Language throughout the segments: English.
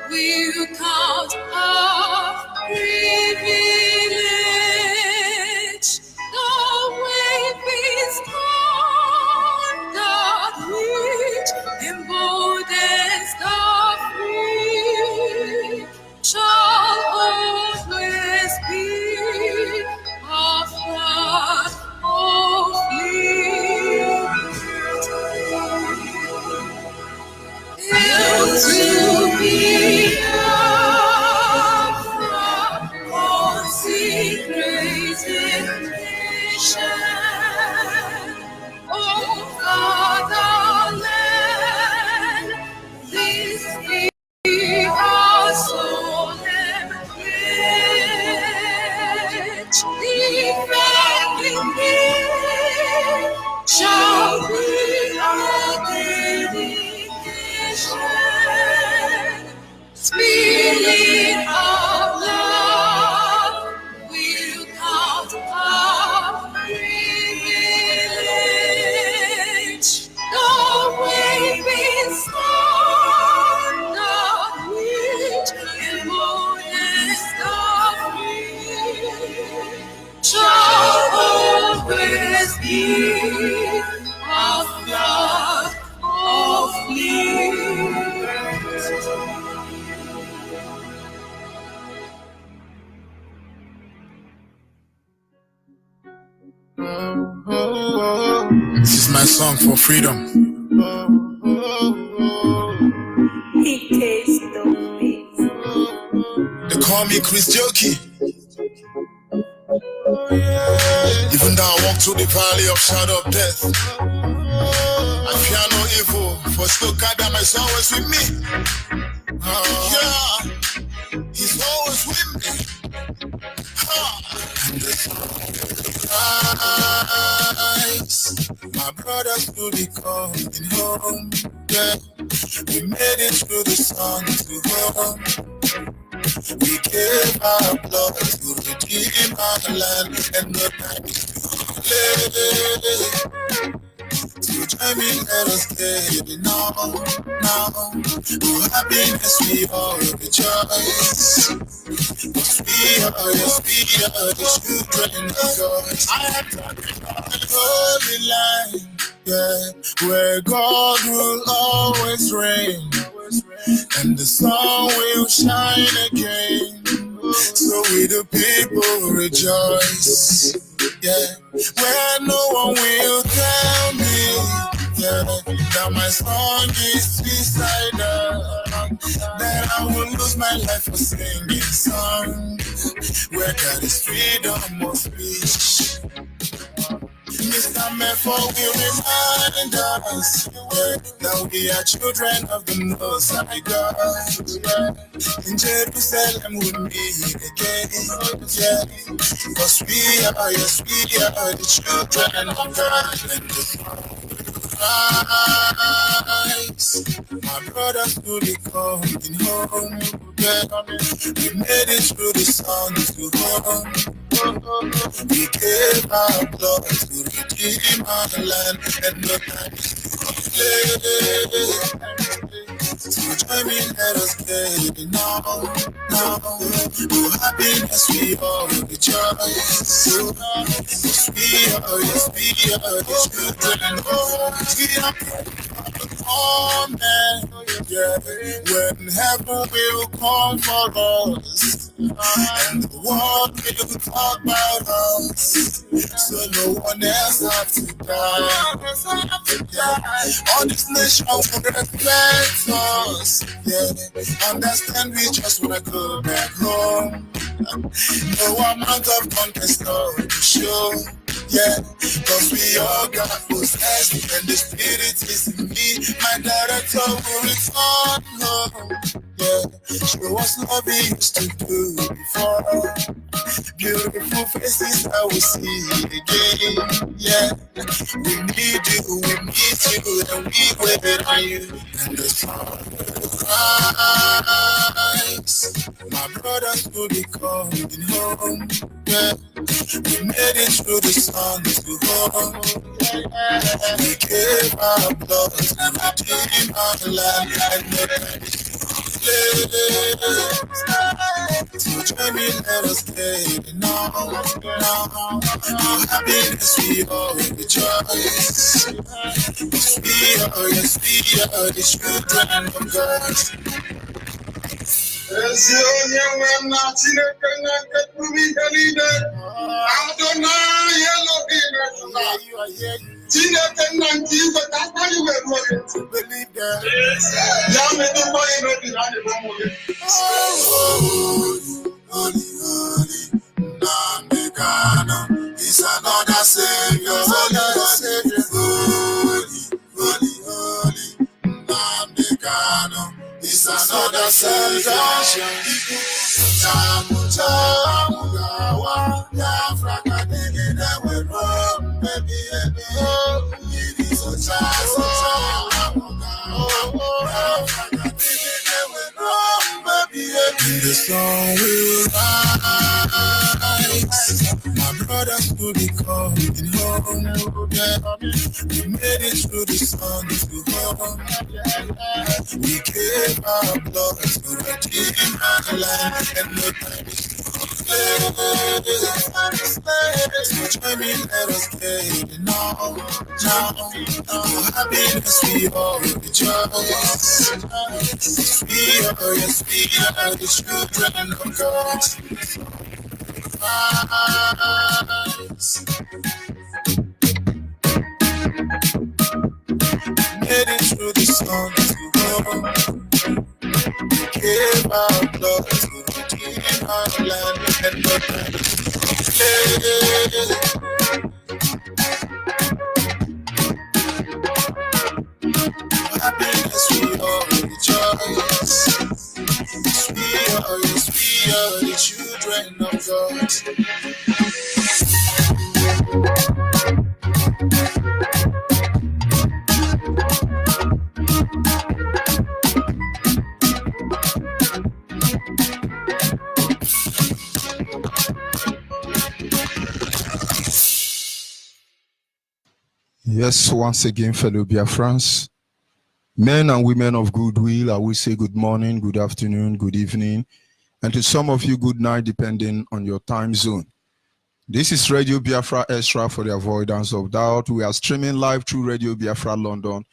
will count our privilege. The wave is conduct which emboldens the free shall always be a flood of liberty. To be consecrated nation, oh fatherland, this be our solemn pledge. Defending it shall be our dedication. Spirit of love will count our privilege. The waving standard which emboldens the free shall always be a flood of liberty. This is my song for freedom. They call me Chris Jokey. Even though I walk through the valley of shadow of death, I fear no evil, for still God that is always with me. Yeah, He's always with me. My brothers will be coming home. Yeah, we made it through the sun to home. We gave our blood to redeem our land, and the time is too late. So join me, let us get it now. For happiness we all rejoice. Yes, we are the children of God. I am talking about the holy land, yeah, where God will always reign, and the sun will shine again. So we the people rejoice, yeah, where no one will tell me, yeah, that my song is suicidal, that I will lose my life for singing song, where God is freedom of speech. Mr. Mepho will remind us, yeah, that we are children of the Most High God. In Jerusalem we meet again, yeah, because we are the children of God. And the Christ, my brothers will be coming home, yeah, we made it through the sun to home. We gave our blood to redeem our land, and the time is too late. So join me, let us get it now. For happiness we all rejoice. So we are the children of God. We are amen, yeah, when heaven will come for us, and the world will talk about us, so no one else have to die. All this nation will respect us, yeah, understand we just wanna go back home. No amount of contest to show, yeah, cause we all got possessed, and the spirit is in me. My director will return home, yeah, show us love we used to do before. Beautiful faces I will see again, yeah. We need you, and we wait on you. And the Christ, my brothers will be coming home, yeah. We made it through the sun to home. We gave our blood to redeem our land, and the So join me, let us play now. Happiness we all rejoice. Yes, we are the children of God. Holy, Nambegano is another Savior. Holy, Nambegano is another Savior. The sun will rise. My brothers will be coming home. Yeah. We made it through the sun to home. We gave our blood to redeem our land, and no time is so join me, let us play now. Happiness we all rejoice. We are the children of God. Made it through the sun to home. Gave our blood to redeem our land, and no time is happiness we all rejoice. We are the children of God. Yes, once again, fellow Biafrans, men and women of goodwill, I will say good morning, good afternoon, good evening, and to some of you, good night, depending on your time zone. This is Radio Biafra Extra for the avoidance of doubt. We are streaming live through Radio Biafra London,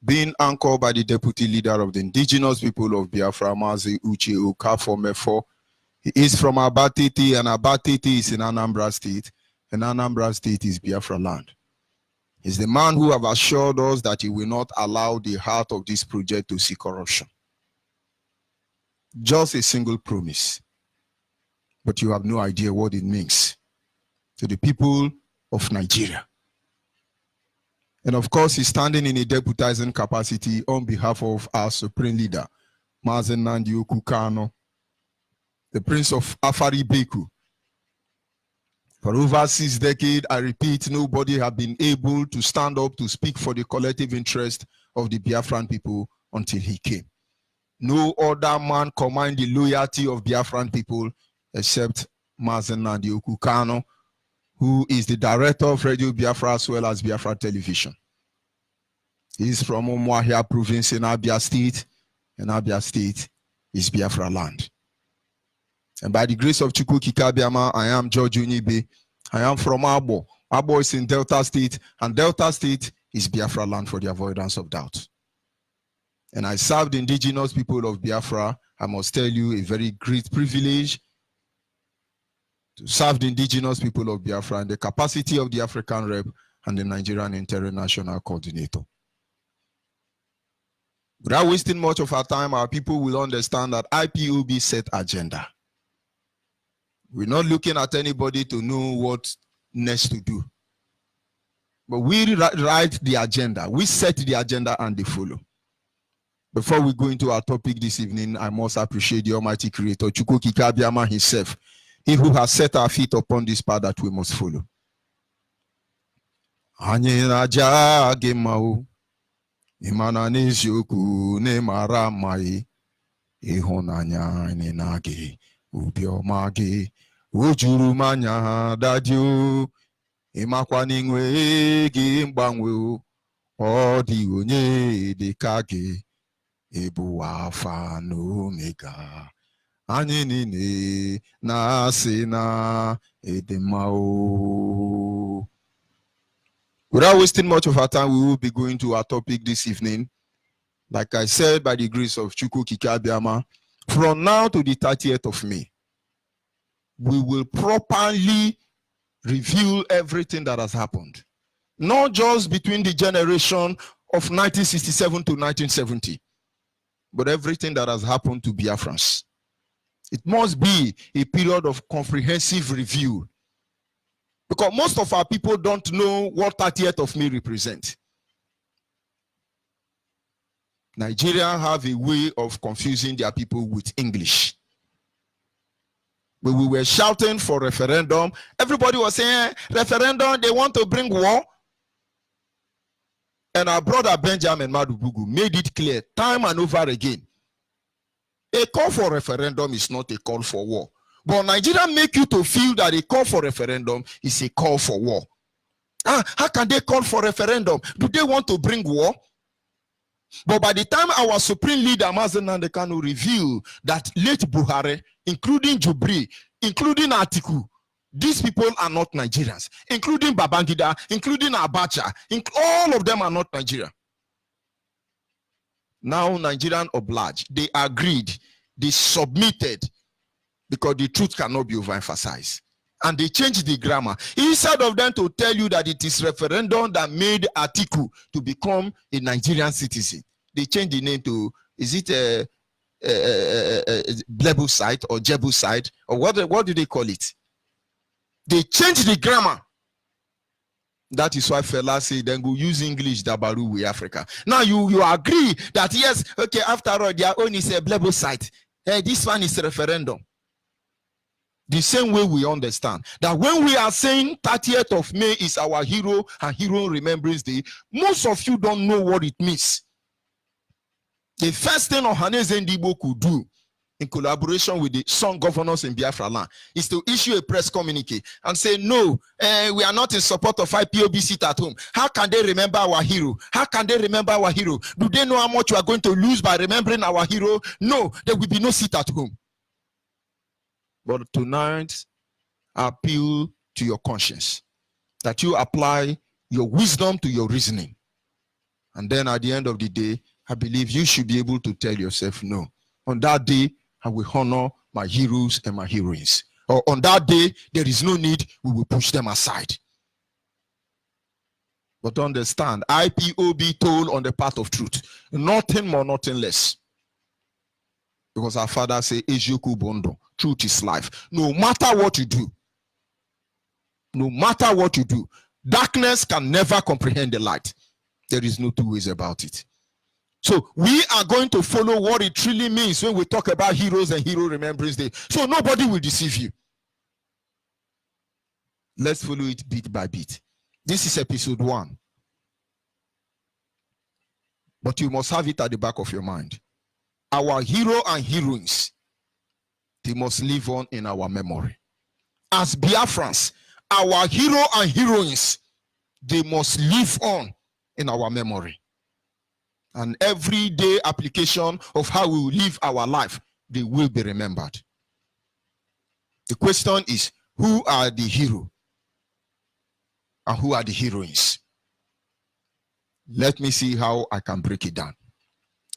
being anchored by the Deputy Leader of the Indigenous People of Biafra, Mazi Uche Okafor Mefo. He is from Abatete, and Abatete is in Anambra State, and Anambra State is Biafra land. He's the man who have assured us that he will not allow the heart of this project to see corruption. Just a single promise. But you have no idea what it means to the people of Nigeria. And of course, he's standing in a deputizing capacity on behalf of our supreme leader, Mazi Nnamdi Kanu, the Prince of Afari Beku. For over 6 decades, I repeat, nobody have been able to stand up to speak for the collective interest of the Biafran people until he came. No other man command the loyalty of Biafran people except Mazi Nnamdi Kanu, who is the director of Radio Biafra as well as Biafra Television. He is from Umuahia province in Abia State, and Abia State is Biafra land. And by the grace of Chukwu Kikabiama, I am George Unibe. I am from Abo. Abo is in Delta State, and Delta State is Biafra land for the avoidance of doubt. And I serve the indigenous people of Biafra. I must tell you, a very great privilege to serve the indigenous people of Biafra in the capacity of the African Rep and the Nigerian International Coordinator. Without wasting much of our time, our people will understand that IPOB set agenda. We're not looking at anybody to know what next to do. But we write the agenda. We set the agenda and they follow. Before we go into our topic this evening, I must appreciate the Almighty Creator, Chukwu Kikabiama himself, he who has set our feet upon this path that we must follow. Imana n'eziokwu n'ịmara mma ịhụnanya anyị na gị obiọma gị o juru m anya dadi o ịmakwa n'inwe gị mgbanwe o ọ dị onye dị ka gị Ebu Alpha and Omega. Anyinine na sina edemao. Without wasting much of our time, we will be going to our topic this evening. Like I said, by the grace of Chukwu Kikabiama, from now to the 30th of May, we will properly review everything that has happened. Not just between the generation of 1967 to 1970, but everything that has happened to Biafrans. It must be a period of comprehensive review, because most of our people don't know what 30th of May represents. Nigerians have a way of confusing their people with English. When we were shouting for referendum, everybody was saying, referendum, they want to bring war. And our brother Benjamin Madubugu made it clear time and over again. A call for referendum is not a call for war. But Nigeria make you to feel that a call for referendum is a call for war. How can they call for referendum? Do they want to bring war? But by the time our supreme leader, Mazen Nnamdi Kanu, revealed that late Buhari, including Jubri, including Atiku, these people are not Nigerians, including Babangida, including Abacha, all of them are not Nigeria. Now Nigerian obliged, they agreed, they submitted, because the truth cannot be overemphasized. And they changed the grammar. Instead of them to tell you that it is referendum that made Atiku to become a Nigerian citizen, they changed the name to, is it a Blebusite or Jebusite, or what do they call it? They changed the grammar. That is why Fela say then go use English Dabaru with Africa. Now you agree that yes, okay, after all, their own is a Blebusite. This one is a referendum. The same way we understand that when we are saying 30th of May is our hero and hero remembrance day, most of you don't know what it means. The first thing Ohanaeze Ndigbo could do in collaboration with the Song governors in Biafra land is to issue a press communique and say, no, we are not in support of IPOB sit at home. How can they remember our hero? How can they remember our hero? Do they know how much we are going to lose by remembering our hero? No, there will be no sit at home. But tonight, I appeal to your conscience that you apply your wisdom to your reasoning. And then at the end of the day, I believe you should be able to tell yourself, no, on that day, I will honor my heroes and my heroines. Or on that day, there is no need, we will push them aside. But understand, IPOB told on the path of truth. Nothing more, nothing less. Because our father say, Ejoku Bondo, truth is life. No matter what you do, darkness can never comprehend the light. There is no two ways about it. So we are going to follow what it truly means when we talk about heroes and hero remembrance day. So nobody will deceive you. Let's follow it bit by bit. This is episode 1. But you must have it at the back of your mind. Our hero and heroines, they must live on in our memory. As Biafrans, our hero and heroines, they must live on in our memory. And everyday application of how we will live our life, they will be remembered. The question is, who are the hero and who are the heroines? Let me see how I can break it down.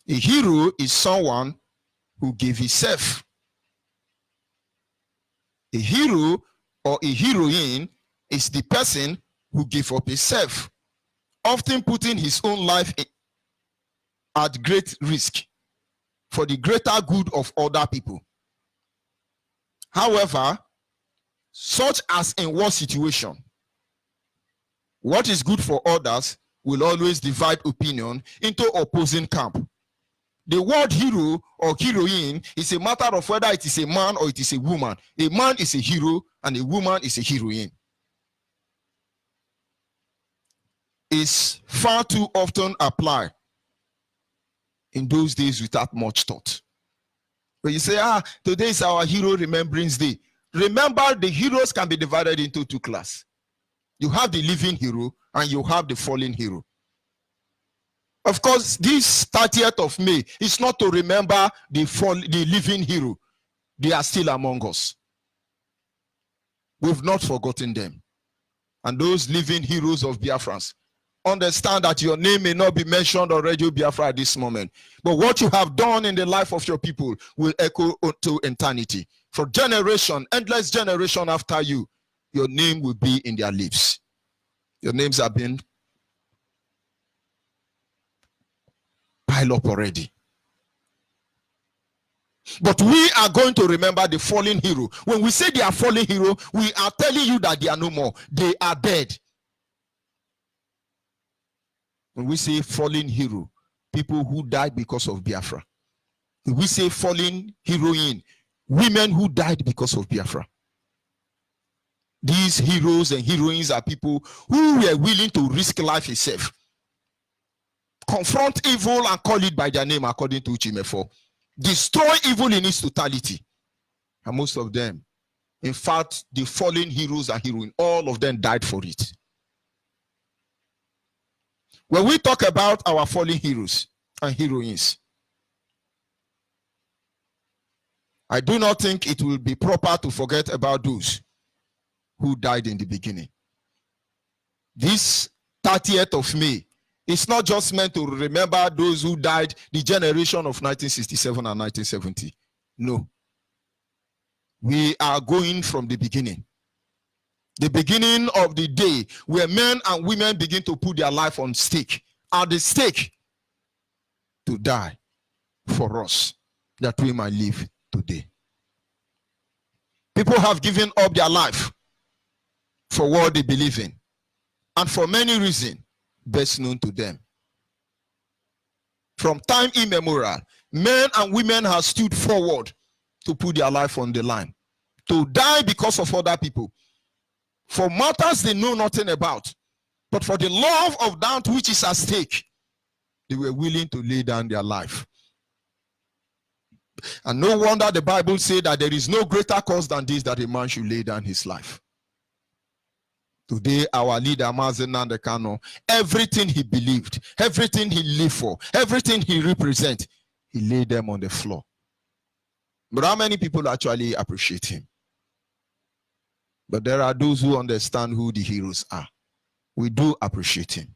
A hero is someone who gave himself. A hero or a heroine is the person who gave up himself, often putting his own life at great risk for the greater good of other people. However, such as in war situation, what is good for others will always divide opinion into opposing camp. The word hero or heroine is a matter of whether it is a man or it is a woman. A man is a hero and a woman is a heroine. It's far too often applied in those days without much thought. When you say, today is our hero remembrance day. Remember, the heroes can be divided into 2 classes. You have the living hero and you have the fallen hero. Of course, this 30th of May is not to remember the living hero. They are still among us. We've not forgotten them. And those living heroes of Biafrans, understand that your name may not be mentioned on Radio Biafra at this moment, but what you have done in the life of your people will echo to eternity. For generation, endless generation after you, your name will be in their lips. Your names have been piled up already. But we are going to remember the fallen hero. When we say they are fallen hero, we are telling you that they are no more. They are dead. When we say fallen hero, people who died because of Biafra. When we say fallen heroine, women who died because of Biafra. These heroes and heroines are people who were willing to risk life itself, confront evil and call it by their name, according to Chimefo. Destroy evil in its totality. And most of them, in fact, the fallen heroes and heroines, all of them died for it. When we talk about our fallen heroes and heroines, I do not think it will be proper to forget about those who died in the beginning. This 30th of May, it's not just meant to remember those who died, the generation of 1967 and 1970. No. We are going from the beginning. The beginning of the day where men and women begin to put their life on stake, at the stake to die for us, that we might live today. People have given up their life for what they believe in, and for many reasons best known to them. From time immemorial, men and women have stood forward to put their life on the line, to die because of other people, for matters they know nothing about, but for the love of that which is at stake, they were willing to lay down their life. And no wonder the Bible says that there is no greater cause than this, that a man should lay down his life. Today, our leader, Mazen Nnamdi Kanu, everything he believed, everything he lived for, everything he represents, he laid them on the floor. But how many people actually appreciate him? But there are those who understand who the heroes are. We do appreciate him.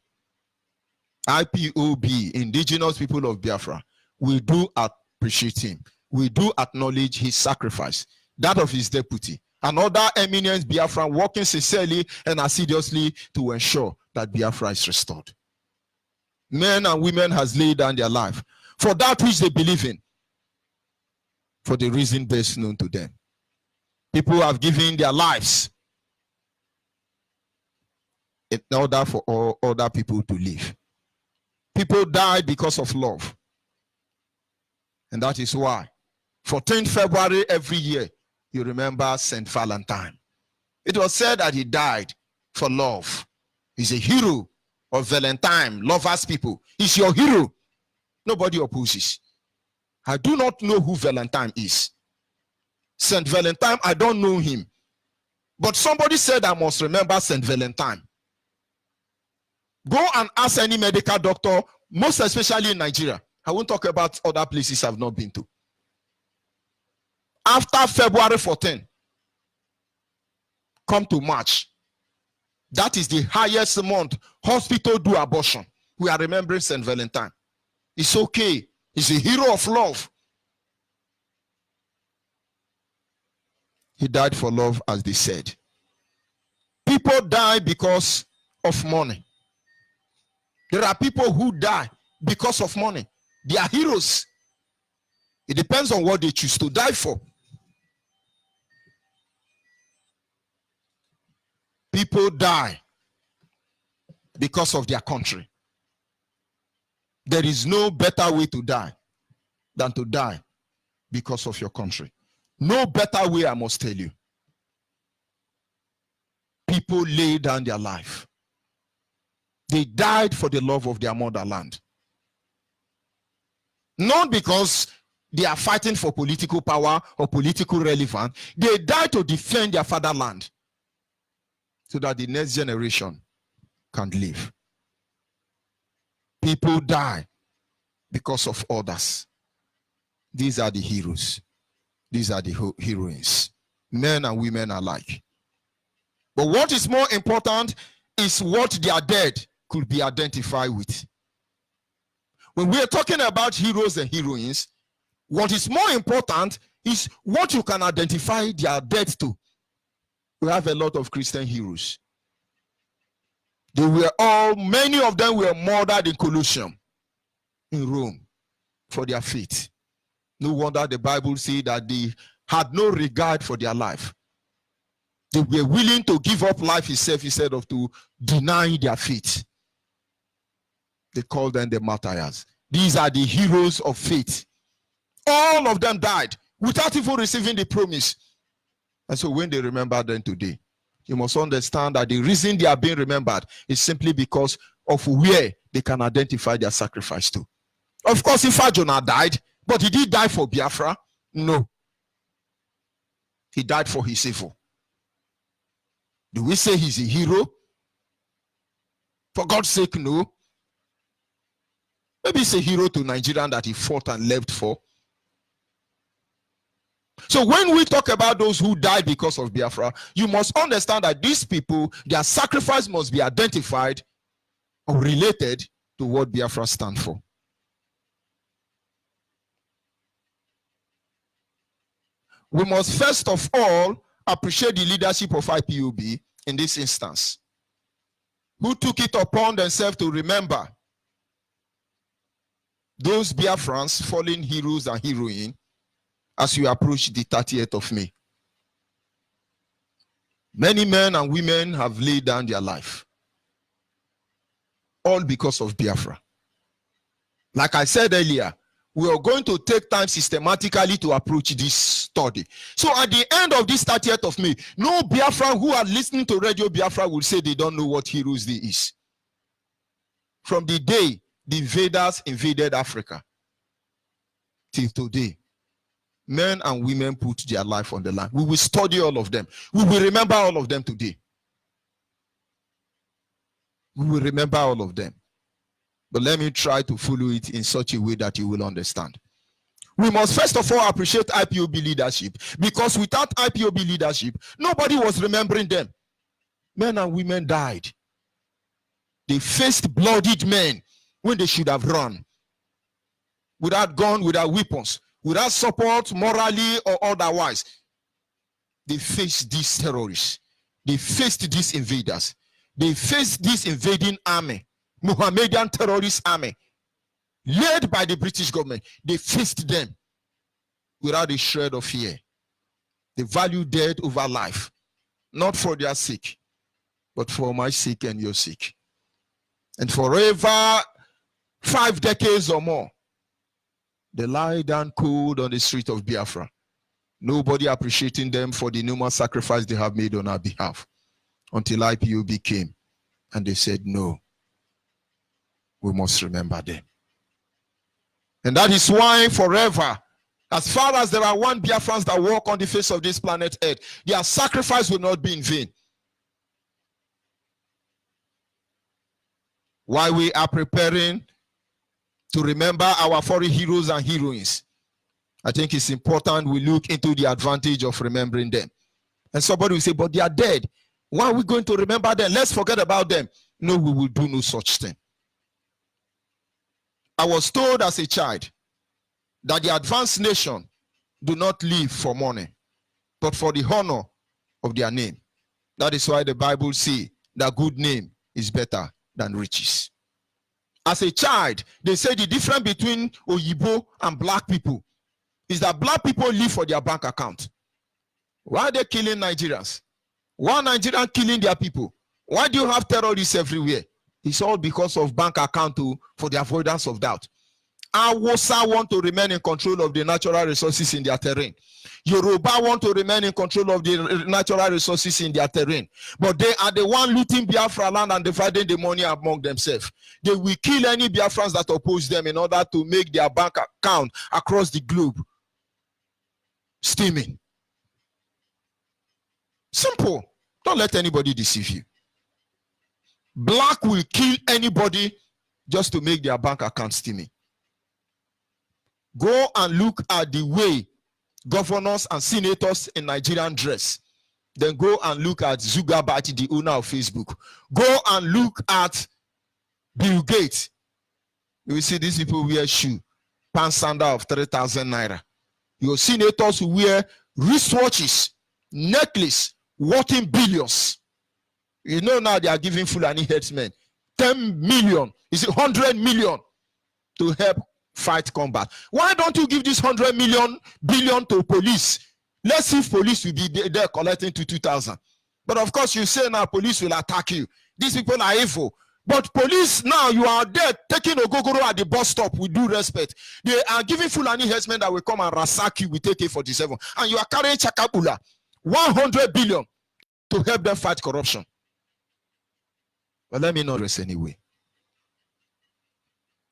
IPOB, Indigenous People of Biafra, we do appreciate him. We do acknowledge his sacrifice, that of his deputy, and other eminent Biafran working sincerely and assiduously to ensure that Biafra is restored. Men and women has laid down their life for that which they believe in, for the reason best known to them. People have given their lives in order for all other people to live. People died because of love. And that is why 14th February every year, you remember St. Valentine. It was said that he died for love. He's a hero of Valentine, lovers people. He's your hero. Nobody opposes. I do not know who Valentine is. St. Valentine, I don't know him. But somebody said I must remember St. Valentine. Go and ask any medical doctor, most especially in Nigeria. I won't talk about other places I've not been to. After February 14, come to March. That is the highest month hospital do abortion. We are remembering St. Valentine. It's okay. He's a hero of love. He died for love, as they said. People die because of money. There are people who die because of money. They are heroes. It depends on what they choose to die for. People die because of their country. There is no better way to die than to die because of your country. No better way, I must tell you. People lay down their life. They died for the love of their motherland. Not because they are fighting for political power or political relevance. They died to defend their fatherland so that the next generation can live. People die because of others. These are the heroes. These are the heroines, men and women alike. But what is more important is what their dead could be identified with. When we are talking about heroes and heroines, what is more important is what you can identify their death to. We have a lot of Christian heroes. Many of them were murdered in Colosseum, in Rome, for their faith. No wonder the Bible says that they had no regard for their life. They were willing to give up life itself instead of to deny their faith. They called them the martyrs. These are the heroes of faith. All of them died without even receiving the promise. And so when they remember them today, you must understand that the reason they are being remembered is simply because of where they can identify their sacrifice to. Of course, if Jonah died, but did he die for Biafra? No. He died for his evil. Do we say he's a hero? For God's sake, no. Maybe he's a hero to Nigeria that he fought and left for. So when we talk about those who died because of Biafra, you must understand that these people, their sacrifice must be identified or related to what Biafra stands for. We must first of all appreciate the leadership of IPOB in this instance, who took it upon themselves to remember those Biafrans, fallen heroes and heroines, as we approach the 30th of May. Many men and women have laid down their life, all because of Biafra. Like I said earlier, we are going to take time systematically to approach this study. So at the end of this 30th of May, no Biafran who are listening to Radio Biafra will say they don't know what Heroes Day is. From the day the invaders invaded Africa till today, men and women put their life on the line. We will study all of them. We will remember all of them today. We will remember all of them. But let me try to follow it in such a way that you will understand. We must first of all appreciate IPOB leadership, because without IPOB leadership, nobody was remembering them. Men and women died. They faced bloodied men when they should have run. Without gun, without weapons, without support, morally or otherwise. They faced these terrorists. They faced these invaders. They faced this invading army. Mohammedan terrorist army led by the British government. They faced them without a shred of fear. They valued death over life, not for their sake, but for my sake and your sake. And forever, 5 decades or more, they lie down cold on the street of Biafra. Nobody appreciating them for the numerous sacrifice they have made on our behalf, until IPOB came and they said no. We must remember them. And that is why forever, as far as there are one Biafrans that walk on the face of this planet Earth, their sacrifice will not be in vain. While we are preparing to remember our foreign heroes and heroines, I think it's important we look into the advantage of remembering them. And somebody will say, but they are dead. Why are we going to remember them? Let's forget about them. No, we will do no such thing. I was told as a child that the advanced nation do not live for money, but for the honor of their name. That is why the Bible says that good name is better than riches. As a child, they say the difference between Oyibo and black people is that black people live for their bank account. Why are they killing Nigerians? Why are Nigerians killing their people? Why do you have terrorists everywhere? It's all because of bank account for the avoidance of doubt. Hausa want to remain in control of the natural resources in their terrain. Yoruba want to remain in control of the natural resources in their terrain. But they are the one looting Biafra land and dividing the money among themselves. They will kill any Biafrans that oppose them in order to make their bank account across the globe steaming. Simple. Don't let anybody deceive you. Black will kill anybody just to make their bank account steaming. Go and look at the way governors and senators in Nigerian dress. Then go and look at Zuckerberg, the owner of Facebook. Go and look at Bill Gates. You will see these people wear shoe, pants sandal of 3,000 naira. Your senators who wear wristwatches, necklace, worth in billions. You know now they are giving Fulani headsmen 10 million, is it 100 million to help fight combat. Why don't you give this 100 billion to police? Let's see if police will be there collecting to 2,000. But of course you say now police will attack you. These people are evil. But police now, you are there taking Ogogoro at the bus stop with due respect. They are giving Fulani herdsmen that will come and ransack you with AK-47. And you are carrying Chakabula, 100 billion to help them fight corruption. But let me not rest anyway.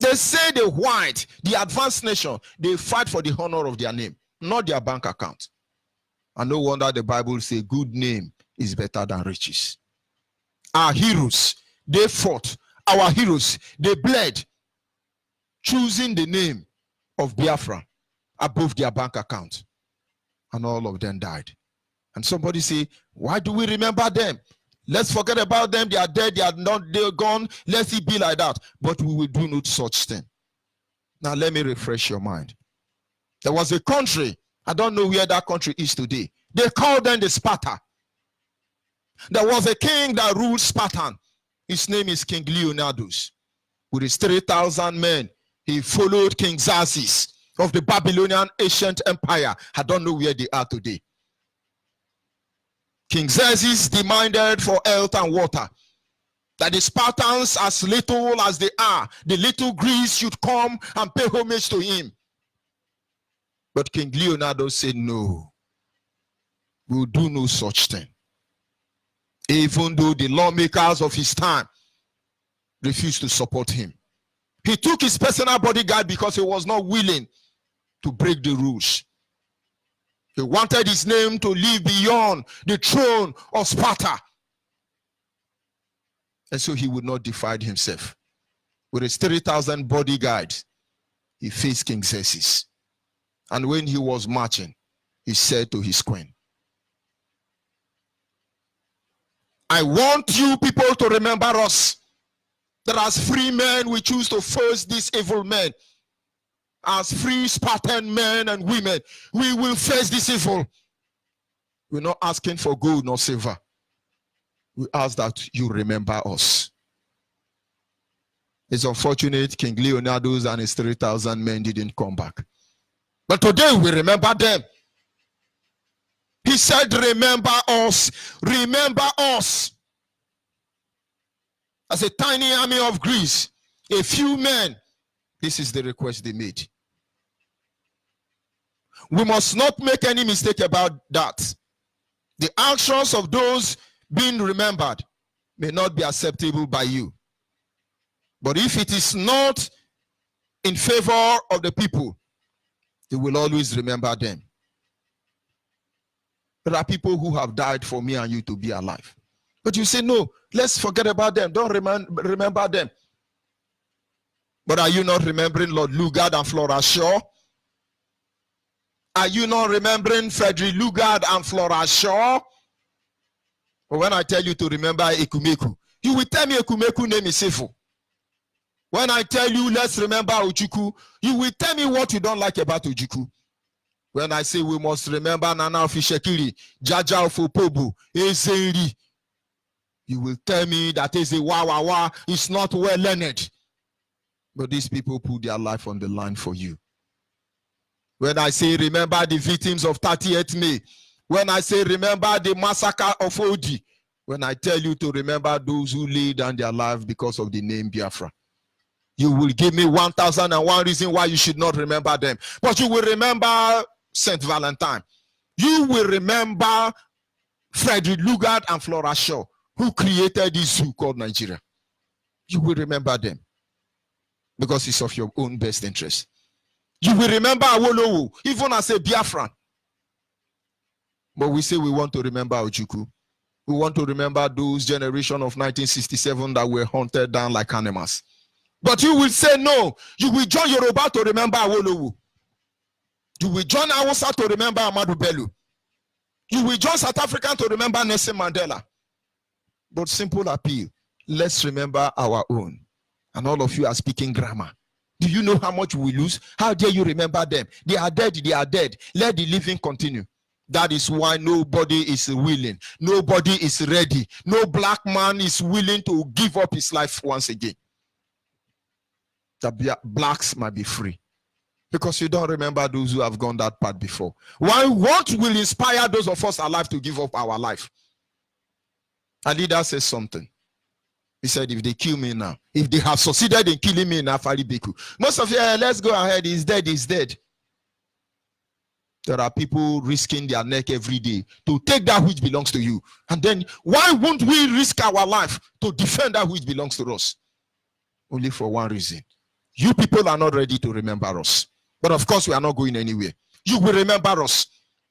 They say the white, the advanced nation, they fight for the honor of their name, not their bank account. And no wonder the Bible says good name is better than riches. Our heroes, they fought. Our heroes, they bled, choosing the name of Biafra above their bank account. And all of them died. And somebody say, why do we remember them? Let's forget about them. They are dead. They are not. They're gone. Let it be like that. But we will do no such thing. Now let me refresh your mind. There was a country. I don't know where that country is today. They called them the Sparta. There was a king that ruled Spartan. His name is King Leonidas. With his 3,000 men, he followed King Xerxes of the Babylonian ancient empire. I don't know where they are today. King Xerxes demanded for earth and water, that the Spartans, as little as they are, the little Greeks should come and pay homage to him. But King Leonidas said, no, we will do no such thing. Even though the lawmakers of his time refused to support him. He took his personal bodyguard because he was not willing to break the rules. He wanted his name to live beyond the throne of Sparta. And so he would not defile himself. With his 3,000 bodyguards, he faced King Xerxes. And when he was marching, he said to his queen, I want you people to remember us. That as free men, we choose to face these evil men. As free Spartan men and women, we will face this evil. We're not asking for gold nor silver. We ask that you remember us. It's unfortunate King Leonidas and his 3,000 men didn't come back. But today we remember them. He said, remember us. Remember us. As a tiny army of Greece, a few men, this is the request they made. We must not make any mistake about that. The actions of those being remembered may not be acceptable by you. But if it is not in favor of the people, they will always remember them. There are people who have died for me and you to be alive. But you say, no, let's forget about them. Don't remember them. But are you not remembering Lord Lugard and Flora Shaw? Are you not remembering Frederick Lugard and Flora Shaw? But when I tell you to remember Ekumeku, you will tell me Ekumeku name is Sefo. When I tell you let's remember Ojukwu, you will tell me what you don't like about Ojukwu. When I say we must remember Nana Ofishekiri, Jaja Ofopobu, Ezeri, you will tell me that Ezewawawa is not well learned. But these people put their life on the line for you. When I say remember the victims of 30th May, when I say remember the massacre of Odi, when I tell you to remember those who laid down their life because of the name Biafra, you will give me 1,001 reasons why you should not remember them. But you will remember St. Valentine. You will remember Frederick Lugard and Flora Shaw, who created this zoo called Nigeria. You will remember them because it's of your own best interest. You will remember Awolowo, even as a Biafran. But we say we want to remember Ojukwu. We want to remember those generation of 1967 that were hunted down like animals. But you will say no. You will join Yoruba to remember Awolowo. You will join Hausa to remember Ahmadu Bello. You will join South African to remember Nelson Mandela. But simple appeal, let's remember our own. And all of you are speaking grammar. Do you know how much we lose? How dare you remember them? They are dead, they are dead. Let the living continue. That is why nobody is willing. Nobody is ready. No black man is willing to give up his life once again. The blacks might be free. Because you don't remember those who have gone that path before. Why? What will inspire those of us alive to give up our life? A leader says something. He said, if they kill me now, if they have succeeded in killing me now, most of you, let's go ahead, he's dead, he's dead. There are people risking their neck every day to take that which belongs to you. And then, why won't we risk our life to defend that which belongs to us? Only for one reason. You people are not ready to remember us. But of course, we are not going anywhere. You will remember us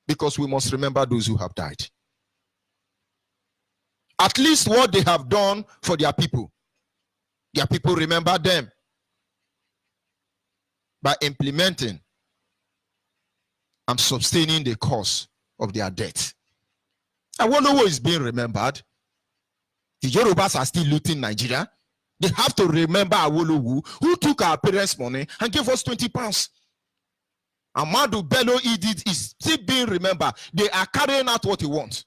because we must remember those who have died. At least what they have done for their people. Their people remember them by implementing and sustaining the cause of their death. Awolowo is being remembered. The Yorubas are still looting Nigeria. They have to remember Awolowo, who took our parents' money and gave us 20 pounds. Ahmadu Bello is still being remembered. They are carrying out what he wants.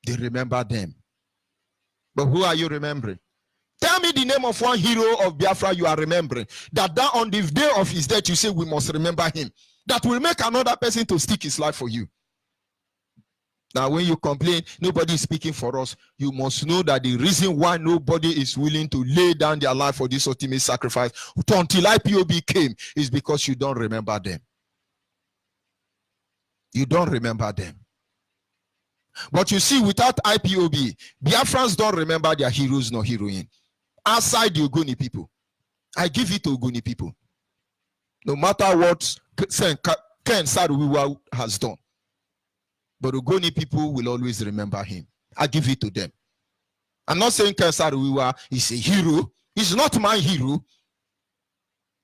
They remember them. But who are you remembering? Tell me the name of one hero of Biafra you are remembering. That on the day of his death, you say we must remember him. That will make another person to stick his life for you. Now, when you complain, nobody is speaking for us, you must know that the reason why nobody is willing to lay down their life for this ultimate sacrifice until IPOB came is because you don't remember them. You don't remember them. But you see, without IPOB, Biafrans don't remember their heroes nor heroine. Outside the Ogoni people, I give it to Ogoni people. No matter what Ken Saruwiwa has done, but Ogoni people will always remember him. I give it to them. I'm not saying Ken Saruwiwa is a hero. He's not my hero.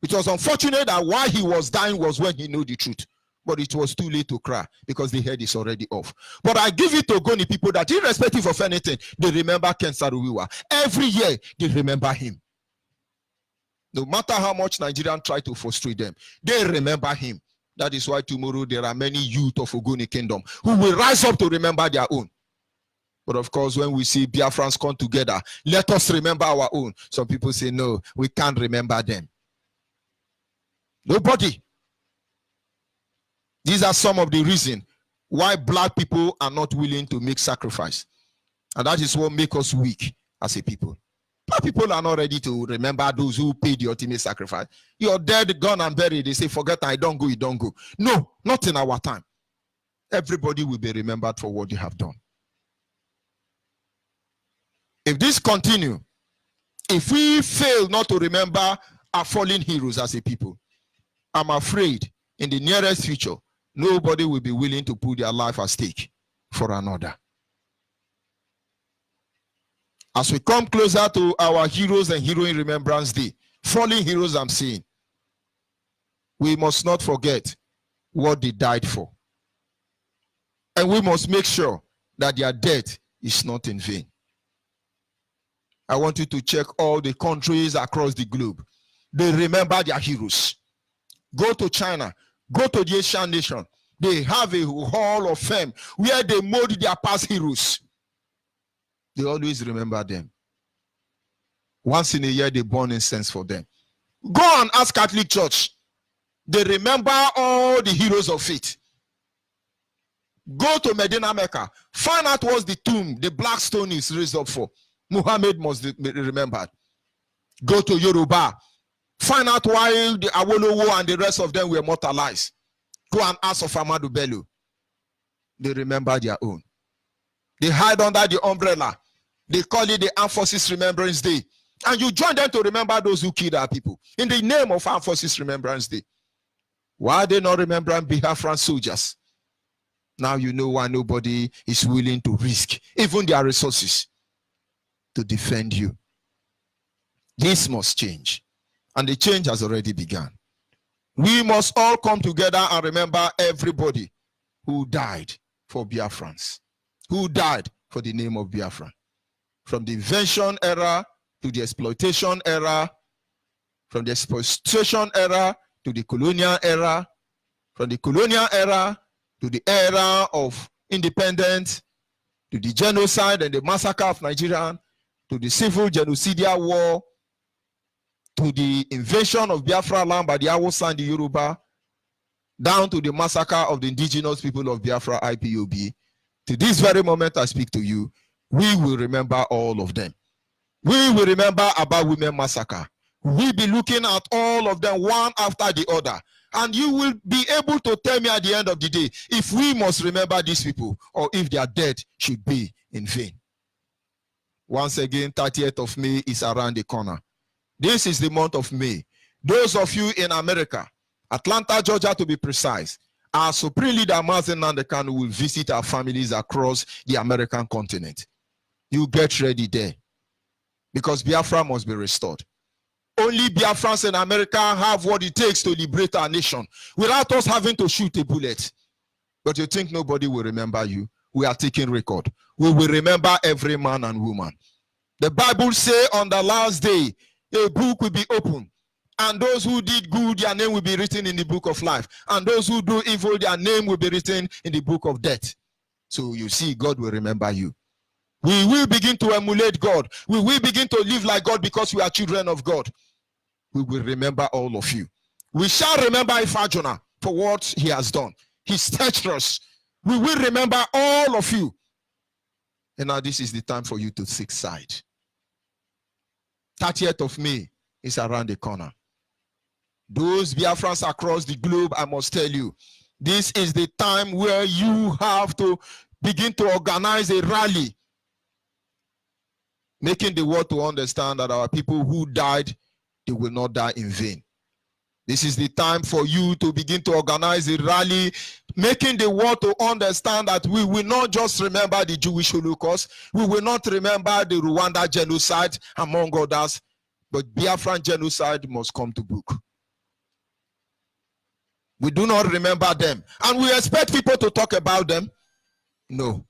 It was unfortunate that why he was dying was when he knew the truth. But it was too late to cry because the head is already off. But I give it to Ogoni people that irrespective of anything, they remember Ken Saruwiwa. Every year, they remember him. No matter how much Nigerians try to frustrate them, they remember him. That is why tomorrow there are many youth of Ogoni Kingdom who will rise up to remember their own. But of course, when we see Biafrans come together, let us remember our own. Some people say, no, we can't remember them. Nobody. These are some of the reasons why black people are not willing to make sacrifice. And that is what makes us weak as a people. Black people are not ready to remember those who paid the ultimate sacrifice. You're dead, gone, and buried. They say, forget, I don't go, you don't go. No, not in our time. Everybody will be remembered for what they have done. If this continues, if we fail not to remember our fallen heroes as a people, I'm afraid in the nearest future, nobody will be willing to put their life at stake for another. As we come closer to our Heroes and Heroine Remembrance Day, fallen heroes I'm saying, we must not forget what they died for. And we must make sure that their death is not in vain. I want you to check all the countries across the globe. They remember their heroes. Go to China, go to the Asian nation. They have a hall of fame where they mold their past heroes. They always remember them. Once in a year, they burn incense for them. Go and ask Catholic Church. They remember all the heroes of faith. Go to Medina, Mecca. Find out what's the tomb the black stone is raised up for. Muhammad must be remembered. Go to Yoruba. Find out why the Awolowo and the rest of them were mortalized. Go and ask of Ahmadu Bello. They remember their own. They hide under the umbrella. They call it the Armed Forces Remembrance Day. And you join them to remember those who killed our people in the name of Armed Forces Remembrance Day. Why are they not remembering Biafran soldiers? Now you know why nobody is willing to risk even their resources to defend you. This must change. And the change has already begun. We must all come together and remember everybody who died for Biafrans, who died for the name of Biafra. From the invention era to the exploitation era, from the exploitation era to the colonial era, from the colonial era to the era of independence, to the genocide and the massacre of Nigeria, to the civil genocidal war, to the invasion of Biafra land by the Hausa and the Yoruba, down to the massacre of the indigenous people of Biafra, IPOB. To this very moment I speak to you, we will remember all of them. We will remember about women massacre. We'll be looking at all of them one after the other. And you will be able to tell me at the end of the day if we must remember these people or if their death should be in vain. Once again, 30th of May is around the corner. This is the month of May. Those of you in America, Atlanta, Georgia to be precise, our Supreme Leader Mazi Nnamdi Kanu will visit our families across the American continent. You get ready there because Biafra must be restored. Only Biafrans in America have what it takes to liberate our nation without us having to shoot a bullet. But you think nobody will remember you? We are taking record. We will remember every man and woman. The Bible says on the last day, a book will be opened, and those who did good, their name will be written in the book of life, and those who do evil, their name will be written in the book of death. So you see, God will remember you. We will begin to emulate God. We will begin to live like God because we are children of God. We will remember all of you. We shall remember Ifajona for what he has done. He's touched us. We will remember all of you. And now this is the time for you to seek side. 30th of May is around the corner. Those Biafrans across the globe, I must tell you, this is the time where you have to begin to organize a rally, making the world to understand that our people who died, they will not die in vain. This is the time for you to begin to organize a rally, making the world to understand that we will not just remember the Jewish Holocaust, we will not remember the Rwanda genocide, among others, but Biafran genocide must come to book. We do not remember them, and we expect people to talk about them. No.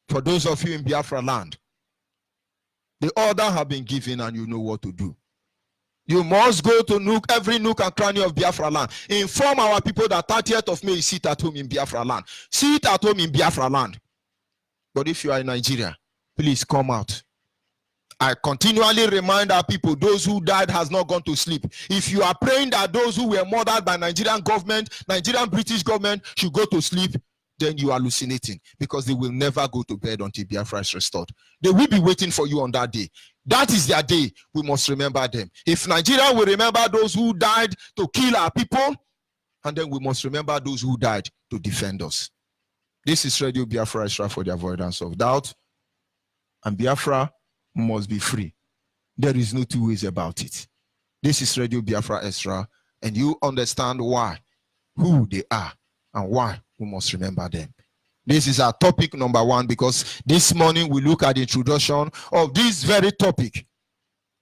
For those of you in Biafra land, the order have been given and you know what to do. You must go to every nook and cranny of Biafra land. Inform our people that 30th of May is sit at home in Biafra land. Sit at home in Biafra land. But if you are in Nigeria, please come out. I continually remind our people, those who died has not gone to sleep. If you are praying that those who were murdered by Nigerian government, Nigerian British government should go to sleep, then you are hallucinating, because they will never go to bed until Biafra is restored. They will be waiting for you on that day. That is their day. We must remember them. If Nigeria will remember those who died to kill our people, and then we must remember those who died to defend us. This is Radio Biafra Extra for the avoidance of doubt. And Biafra must be free. There is no two ways about it. This is Radio Biafra Extra, and you understand why, who they are, and why we must remember them. This is our topic number one, because this morning we look at the introduction of this very topic,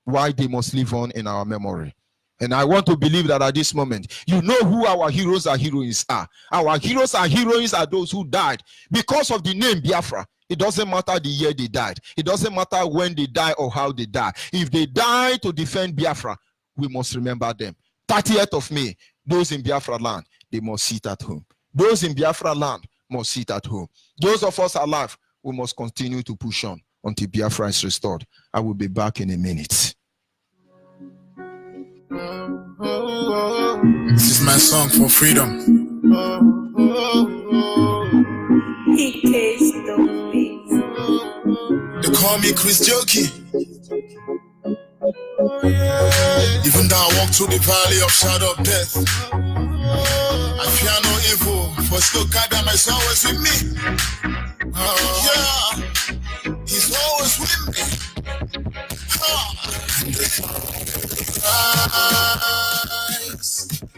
why they must live on in our memory. And I want to believe that at this moment, you know who our heroes and heroines are. Our heroes and heroines are those who died because of the name Biafra. It doesn't matter the year they died. It doesn't matter when they die or how they die. If they die to defend Biafra, we must remember them. 30th of May, those in Biafra land, they must sit at home. Those in Biafra land must sit at home. Those of us alive, we must continue to push on until Biafra is restored. I will be back in a minute. This is my song for freedom. He tastes the beats. They call me Chris Jokey. Even though I walk through the valley of shadow of death, I fear no evil, for still God that is always with me. Yeah, He's always with me.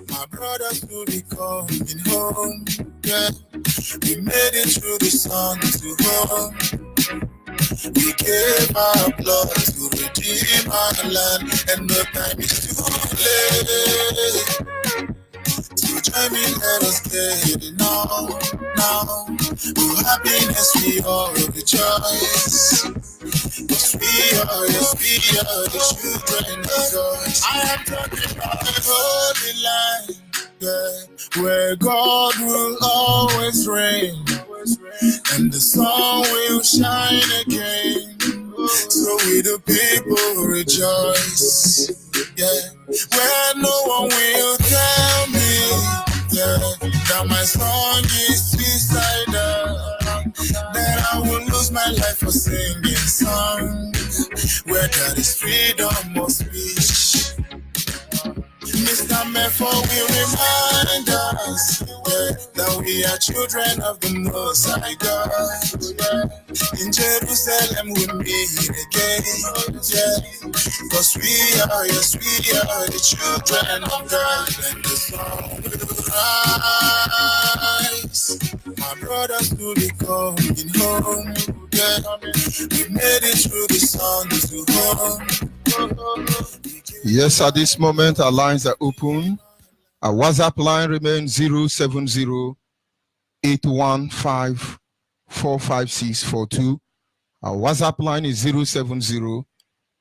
My brothers will be coming home. Yeah, we made it through the sun to home. We gave our blood to redeem our land, and the time is too So join me, let us get it now, now. For happiness we all rejoice. Yes, we are the children of God. I am talking about the holy land, yeah, where God will always reign, and the sun will shine again. So we the people rejoice, yeah, where no one will tell me, yeah, that my song is suicidal, that I will lose my life for singing songs, where there is freedom of speech. Mr. Mefo will remind us, yeah, that we are children of the Most High God. Yeah. In Jerusalem we meet again, yeah, because we are, yes, we are the children of God, and the sun will rise. My brothers will be coming home, yeah, we made it through the sun to home. Yes, at this moment, our lines are open. Our WhatsApp line remains 070 815 45642. Our WhatsApp line is 070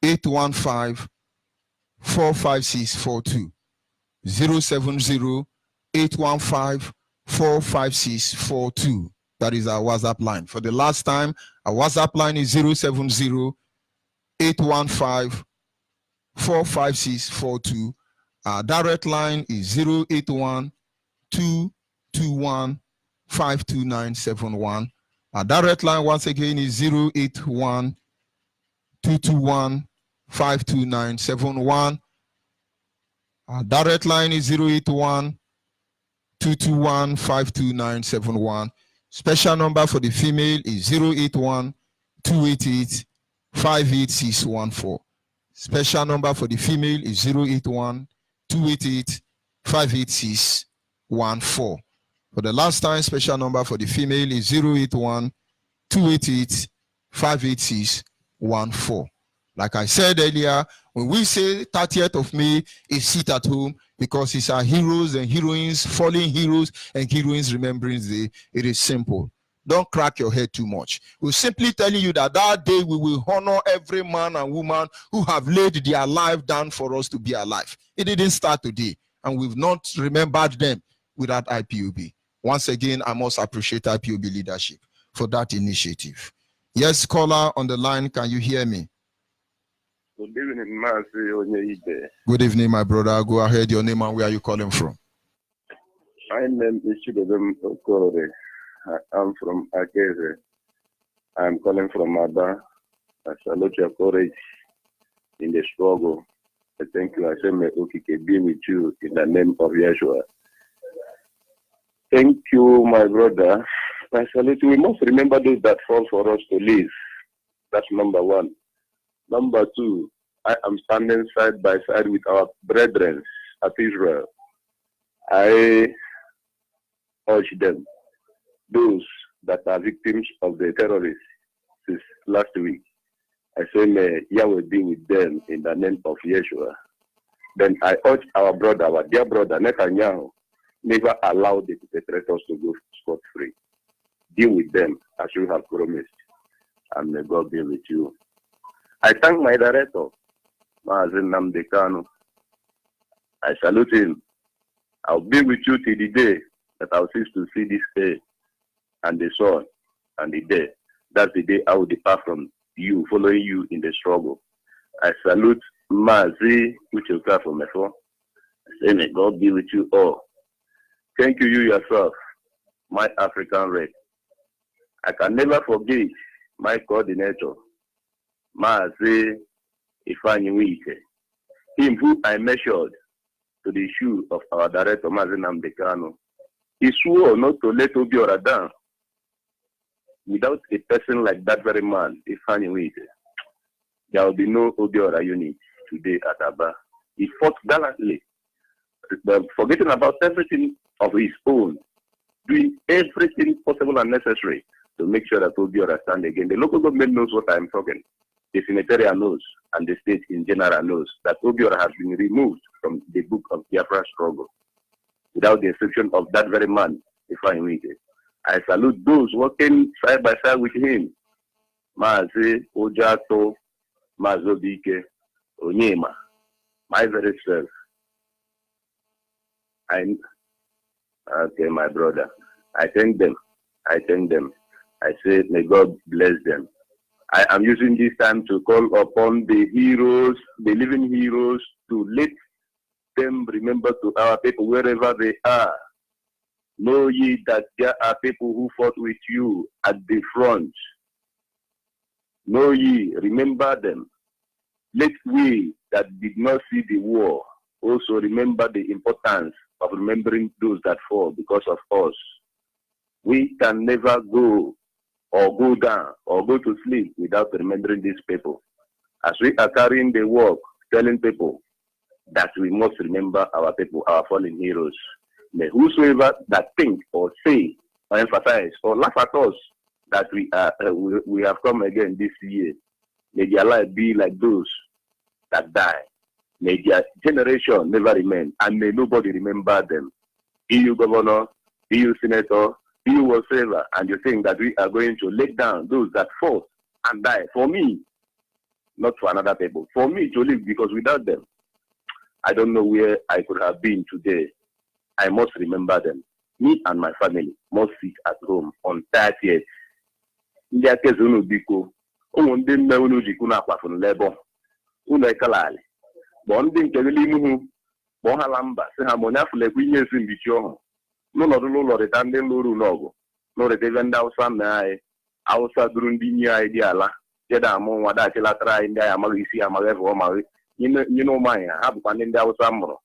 815 45642. 070 815 45642. That is our WhatsApp line. For the last time, our WhatsApp line is 070 815 45642. Our direct line is 081 221 52971. Our direct line once again is 081 221 52971. Our direct line is 081 221 52971. Special number for the female is 081 288 58614. Special number for the female is 081 288 58614. For the last time, special number for the female is 081 288 58614. Like I said earlier, when we say 30th of May is sit at home, because it's our heroes and heroines, fallen heroes and heroines Remembrance Day, it is simple. Don't crack your head too much. We're simply telling you that that day we will honor every man and woman who have laid their life down for us to be alive. It didn't start today, and we've not remembered them without IPOB. Once again, I must appreciate IPOB leadership for that initiative. Yes, caller on the line, can you hear me? Good evening, Mazi Onyeibe. Good evening, my brother. Go ahead, your name and where are you calling from? My name is Chidodem Okore. I'm from Akeze. I'm calling from Aba. I salute your courage in the struggle. I thank you. I say, may Okike be with you in the name of Yeshua. Thank you, my brother. I salute you. We must remember those that fall for us to live. That's number one. Number two, I am standing side by side with our brethren of Israel. I urge them, those that are victims of the terrorists since last week, I say, may Yahweh be with them in the name of Yeshua. Then I urge our brother, our dear brother, Netanyahu, never allow the perpetrators to go scot-free. Deal with them as you have promised, and may God be with you. I thank my director, Maazin Nnamdi Kanu. I salute him. I'll be with you till the day that I'll cease to see this day and the sun and the day. That's the day I will depart from you, following you in the struggle. I salute Mazi Uchoka from Mefo. I say, may God be with you all. Thank you yourself, my African Red. I can never forget my coordinator, Mazi Ifeanyi Wike, him who I measured to the shoe of our director, Mazi Nnamdi Kanu. He swore not to let Obiora down. Without a person like that very man, Ifeanyi Wike, there will be no Obiora unit today at Aba. He fought gallantly, forgetting about everything of his own, doing everything possible and necessary to make sure that Obiora stand again. The local government knows what I'm talking. The Senatariat knows. and the state in general knows that Obiora has been removed from the book of Biafra struggle, without the exception of that very man, Ifeanyi Wike. I salute those working side by side with him. Mazi Ojato, Mazobike, Onyema, my very self. Okay, my brother. I thank them. I say, may God bless them. I am using this time to call upon the heroes, the living heroes, to let them remember to our people wherever they are. Know ye that there are people who fought with you at the front. Know ye, remember them. Let we that did not see the war also remember the importance of remembering those that fall because of us. We can never go or go down or go to sleep without remembering these people. As we are carrying the work, telling people that we must remember our people, our fallen heroes. May whosoever that think or say or emphasize or laugh at us that we have come again this year, may their life be like those that die. May their generation never remain, and may nobody remember them. Be you governor, be you senator, be you whatsoever, and you think that we are going to lay down those that fought and die for me, not for another people, for me to live, because without them, I don't know where I could have been today. I must remember them. Me and my family must sit at home on 30th. Ndị akeze unu biko, ụmụ ndị nne unu jikwu na-akwafu n'lebo, unu ekalali. Bụ ndị nke n'ihu, bụ ha la mba, si ha ma onye afụlekwa inye ezi mbichi ọhụ. N'ụlọdụ n'ụlọrịta ndị lụrụ n'ọgụ, n'ụlọrịta ebe ndị Hausa mee anyị, Hausa duru ndị inye anyị dị ala, jeda amụ nwa dachilatara anyị ndị anyị amaghị isi amaghị efe ọmaghị, nye n'ụmụ anyị ha bụkwa ndị Hausa mụrụ.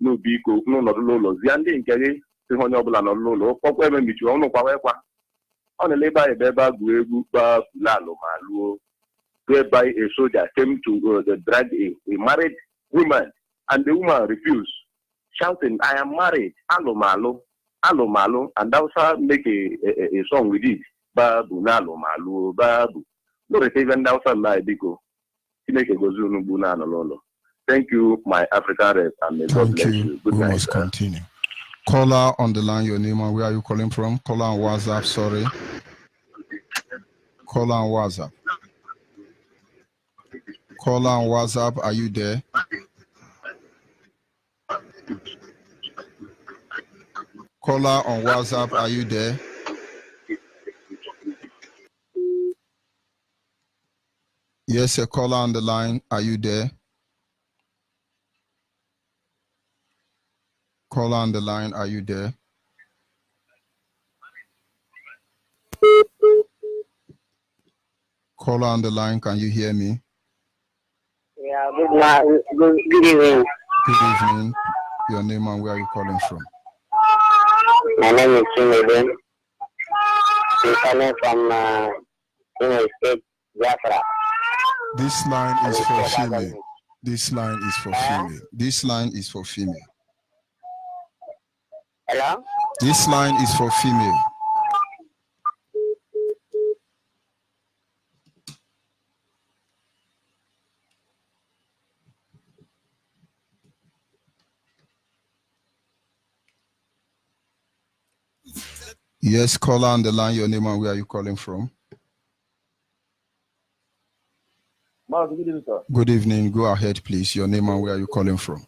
N'obi iko n'ụlọdụ n'ụlọ, zie ndị nke gị si onye ọbụla nọ n'ụlọ, ụkpọkwa ebe mbichi ọnụ kwawekwa. On the labor, whereby a soldier came to drag a married woman, and the woman refused, shouting, "I am married, alo malo, and thou make a song with it, babu nalo malo, babu. No, even thou biko. Thank you, my African rep, and may God bless you. Good night. We must continue. Caller on the line, your name and where are you calling from? Caller on WhatsApp, sorry. Caller on WhatsApp. Caller on WhatsApp, are you there? Caller on WhatsApp, are you there? Yes, a caller on the line, are you there? Caller on the line, are you there? Caller on the line, can you hear me? Yeah, good evening. Good evening. Your name and where are you calling from? My name is Chinedu. I'm calling from State, Biafra. This line is for female. This line is for female. This line is for female. Hello? This line is for female. Yes, caller on the line, your name and where are you calling from? Good evening, sir. Good evening. Go ahead, please. Your name and where are you calling from?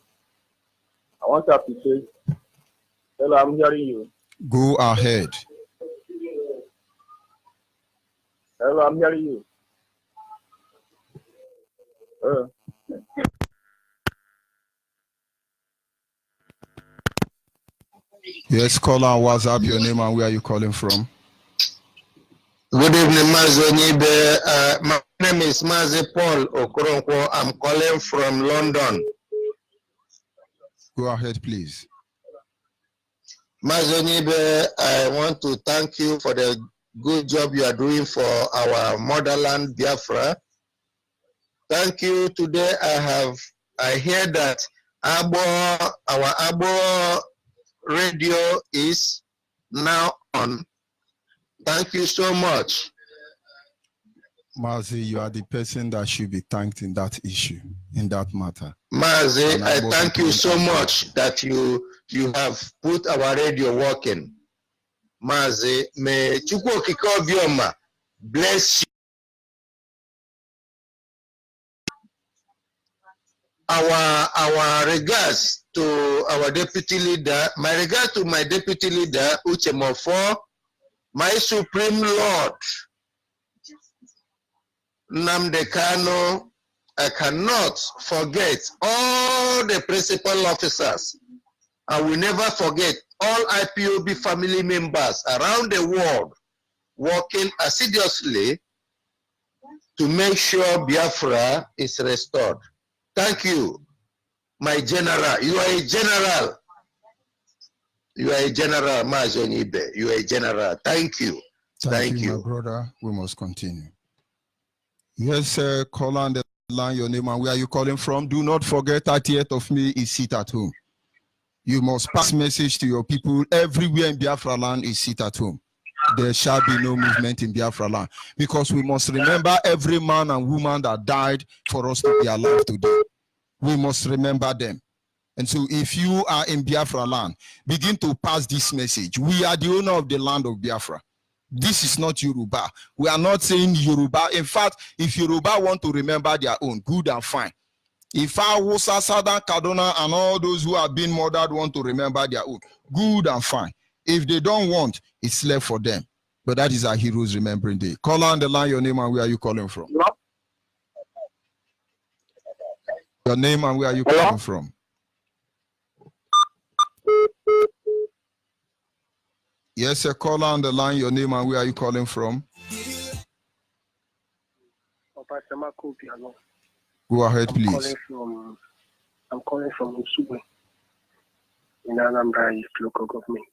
I want to appreciate. Hello, I'm hearing you. Go ahead. Hello, I'm hearing you. Yes, caller on WhatsApp, your name and where are you calling from? Good evening, Mazonibe. My name is Mazi Paul Okoronkwo. I'm calling from London. Go ahead, please. Mazonibe, I want to thank you for the good job you are doing for our motherland, Biafra. Thank you. Today I hear that our Abo radio is now on. Thank you so much. Mazi, you are the person that should be thanked in that issue, in that matter. Mazi, I thank you so much that you have put our radio working. Mazi, may Chukwu Okike Obioma bless you. Our regards to our deputy leader. My regards to my deputy leader, Uche Mofo, my supreme lord, Nnamdi Kanu. I cannot forget all the principal officers. I will never forget all IPOB family members around the world working assiduously to make sure Biafra is restored. Thank you, my general. You are a general. You are a general, Mazi Onyibe. You are a general. Thank you. Thank you, my brother. We must continue. Yes, call on the line, your name and where are you calling from. Do not forget 30th of May is sit at home. You must pass message to your people everywhere in Biafra land is sit at home. There shall be no movement in Biafra land, because we must remember every man and woman that died for us to be alive today. We must remember them. And so if you are in Biafra land, begin to pass this message. We are the owner of the land of Biafra. This is not Yoruba. We are not saying Yoruba. In fact, if Yoruba want to remember their own, good and fine. If Hausa, Southern Kaduna, and all those who have been murdered want to remember their own, good and fine. If they don't want, it's left for them. But that is our Heroes Remembering Day. Call on the line, your name and where are you calling from? Hello? Your name and where are you calling from? Yes, sir. Call on the line, your name and where are you calling from? Go ahead, please. I'm calling from Nsugbe in Anambra East local government.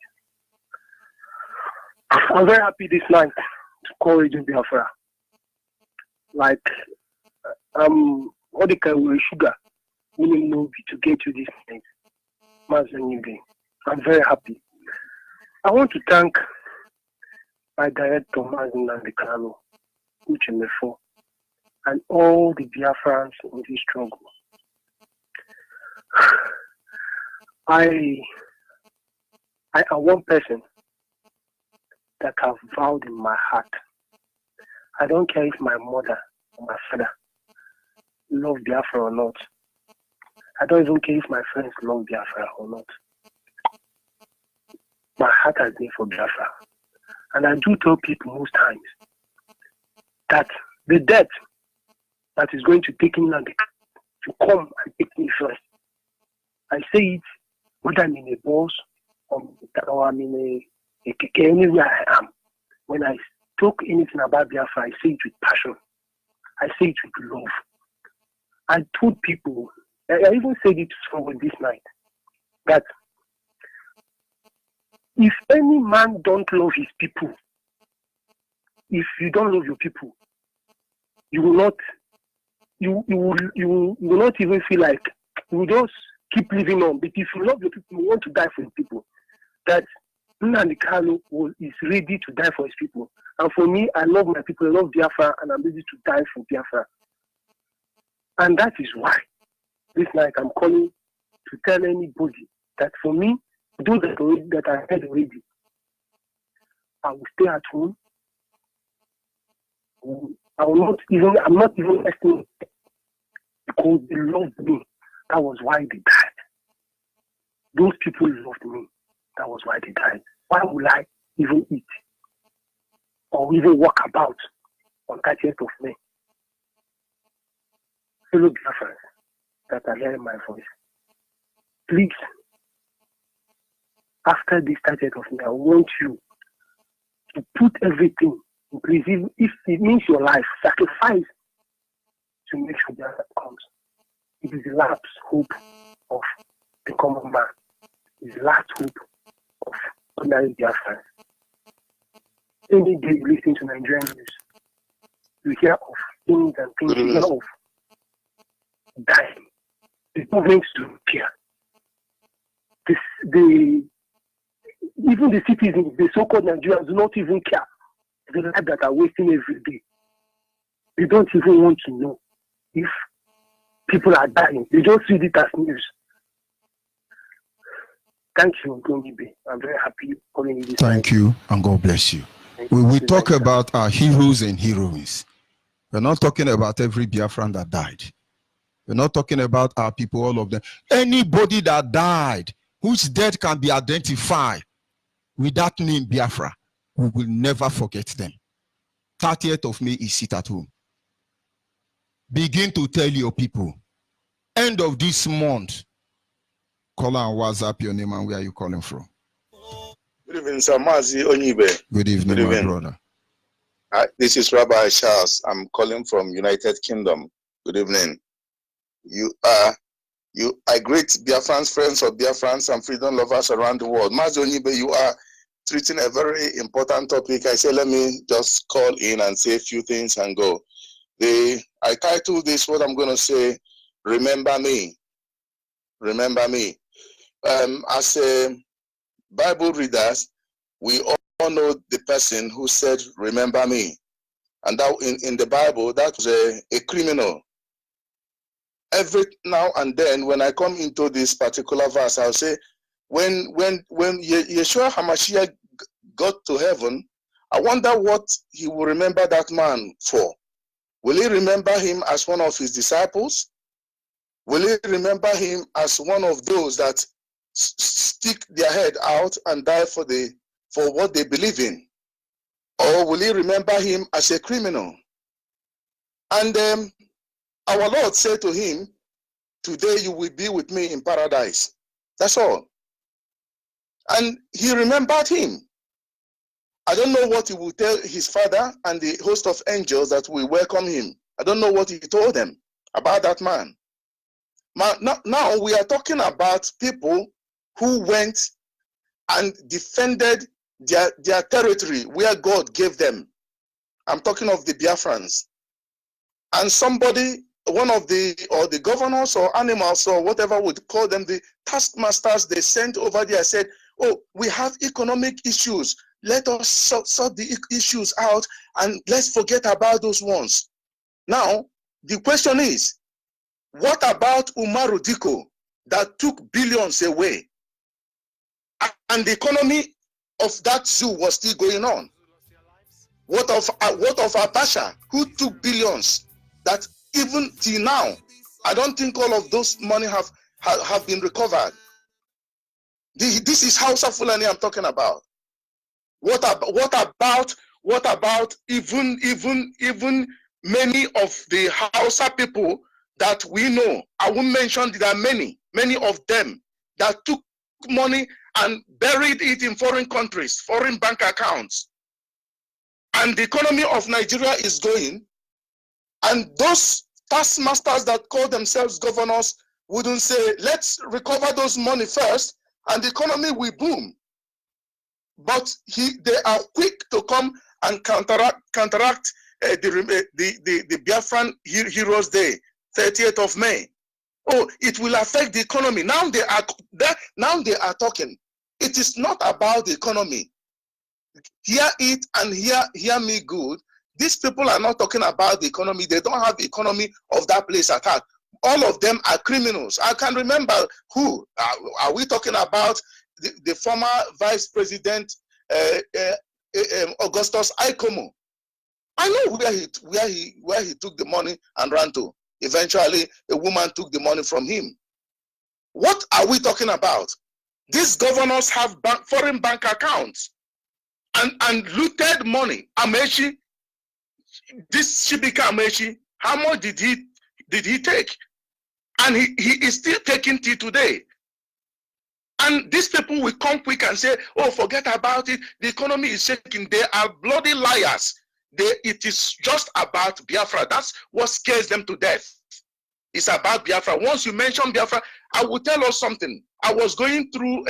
I'm very happy this night to call Region Biafra. Like, what they can with sugar, we need to get to this night. Mazi Onyibe. I'm very happy. I want to thank my director, Mazi Nnamdi Kanu, Uche Mofo, and all the Biafrans in this struggle. I am one person that have vowed in my heart. I don't care if my mother or my father love Biafra or not. I don't even care if my friends love Biafra or not. My heart has been for Biafra. And I do tell people most times that the death that is going to take Nnamdi to come and take me first. I say it whether I'm in a bus or I'm in a keke, anywhere I am. When I talk anything about Biafra, I say it with passion. I say it with love. I told people, I even said it to someone this night, that if any man don't love his people, if you don't love your people, you will not even feel like you will just keep living on. But if you love your people, you want to die for your people. That Nnamdi Kanu is ready to die for his people. And for me, I love my people, I love Biafra, and I'm ready to die for Biafra. And that is why this night I'm calling to tell anybody that for me, those that I heard already, I will stay at home. I'm not even listening because they loved me. That was why they died. Those people loved me. That was why they died. Why would I even eat or even walk about on 30th of May? Fellow Biafrans that are hearing my voice, please, after this 30th of May, I want you to put everything in place. If it means your life, sacrifice to make sure that comes. It is the last hope of the common man. It is the last hope of ordinary Biafrans. Any day you listen to Nigerian news, you hear of things and things, you hear of dying. The government don't care. Even the citizens, the so-called Nigerians, do not even care. The life that are wasting every day. They don't even want to know if people are dying. They just read it as news. Thank you, Gonibe. I'm very happy calling you this Thank time. you, and God bless you. We talk about our heroes and heroines. We're not talking about every Biafran that died. We're not talking about our people, all of them. Anybody that died, whose death can be identified with that name Biafra, we will never forget them. 30th of May is sit at home. Begin to tell your people. End of this month, call and WhatsApp your name and where are you calling from. Good evening, Sir Mazi Onyibe. Good evening, Good my evening. brother. This is Rabbi Charles. I'm calling from United Kingdom. Good evening. I greet Biafrans, friends of Biafrans and freedom lovers around the world. Mazi Onyibe, you are treating a very important topic. I say, let me just call in and say a few things and go. I title this, what I'm going to say, Remember Me. Remember Me. As a Bible readers, we all know the person who said, remember me. And that in the Bible, that was a criminal. Every now and then, when I come into this particular verse, I'll say, when Yeshua HaMashiach got to heaven, I wonder what he will remember that man for. Will he remember him as one of his disciples? Will he remember him as one of those that stick their head out and die for what they believe in? Or will he remember him as a criminal? And our Lord said to him, today you will be with me in paradise. That's all. And he remembered him. I don't know what he will tell his father and the host of angels that will welcome him. I don't know what he told them about that man. Now we are talking about people who went and defended their territory where God gave them. I'm talking of the Biafrans. And somebody, one of the governors or animals or whatever would call them, the taskmasters, they sent over there, said, oh, we have economic issues. Let us sort the issues out and let's forget about those ones. Now, the question is, what about Umaru Diko that took billions away? And the economy of that zoo was still going on. What of Abacha, who took billions that even till now, I don't think all of those money have been recovered. This is Hausa Fulani I'm talking about. What about even many of the Hausa people that we know? I won't mention there are many of them that took money and buried it in foreign countries, foreign bank accounts. And the economy of Nigeria is going, and those taskmasters that call themselves governors wouldn't say, let's recover those money first, and the economy will boom. But they are quick to come and counteract the Biafran Heroes Day, 30th of May. Oh, it will affect the economy. Now they are talking. It is not about the economy. Hear it and hear me good. These people are not talking about the economy. They don't have the economy of that place at heart. All of them are criminals. I can remember who. Are we talking about the former Vice President Augustus Aikomo? I know where he took the money and ran to. Eventually, a woman took the money from him. What are we talking about? These governors have foreign bank accounts and looted money. Amechi, this Shibika Amechi, how much did he take? And he is still taking till today. And these people will come quick and say, oh, forget about it. The economy is shaking. They are bloody liars. It is just about Biafra. That's what scares them to death. It's about Biafra. Once you mention Biafra, I will tell us something. I was going through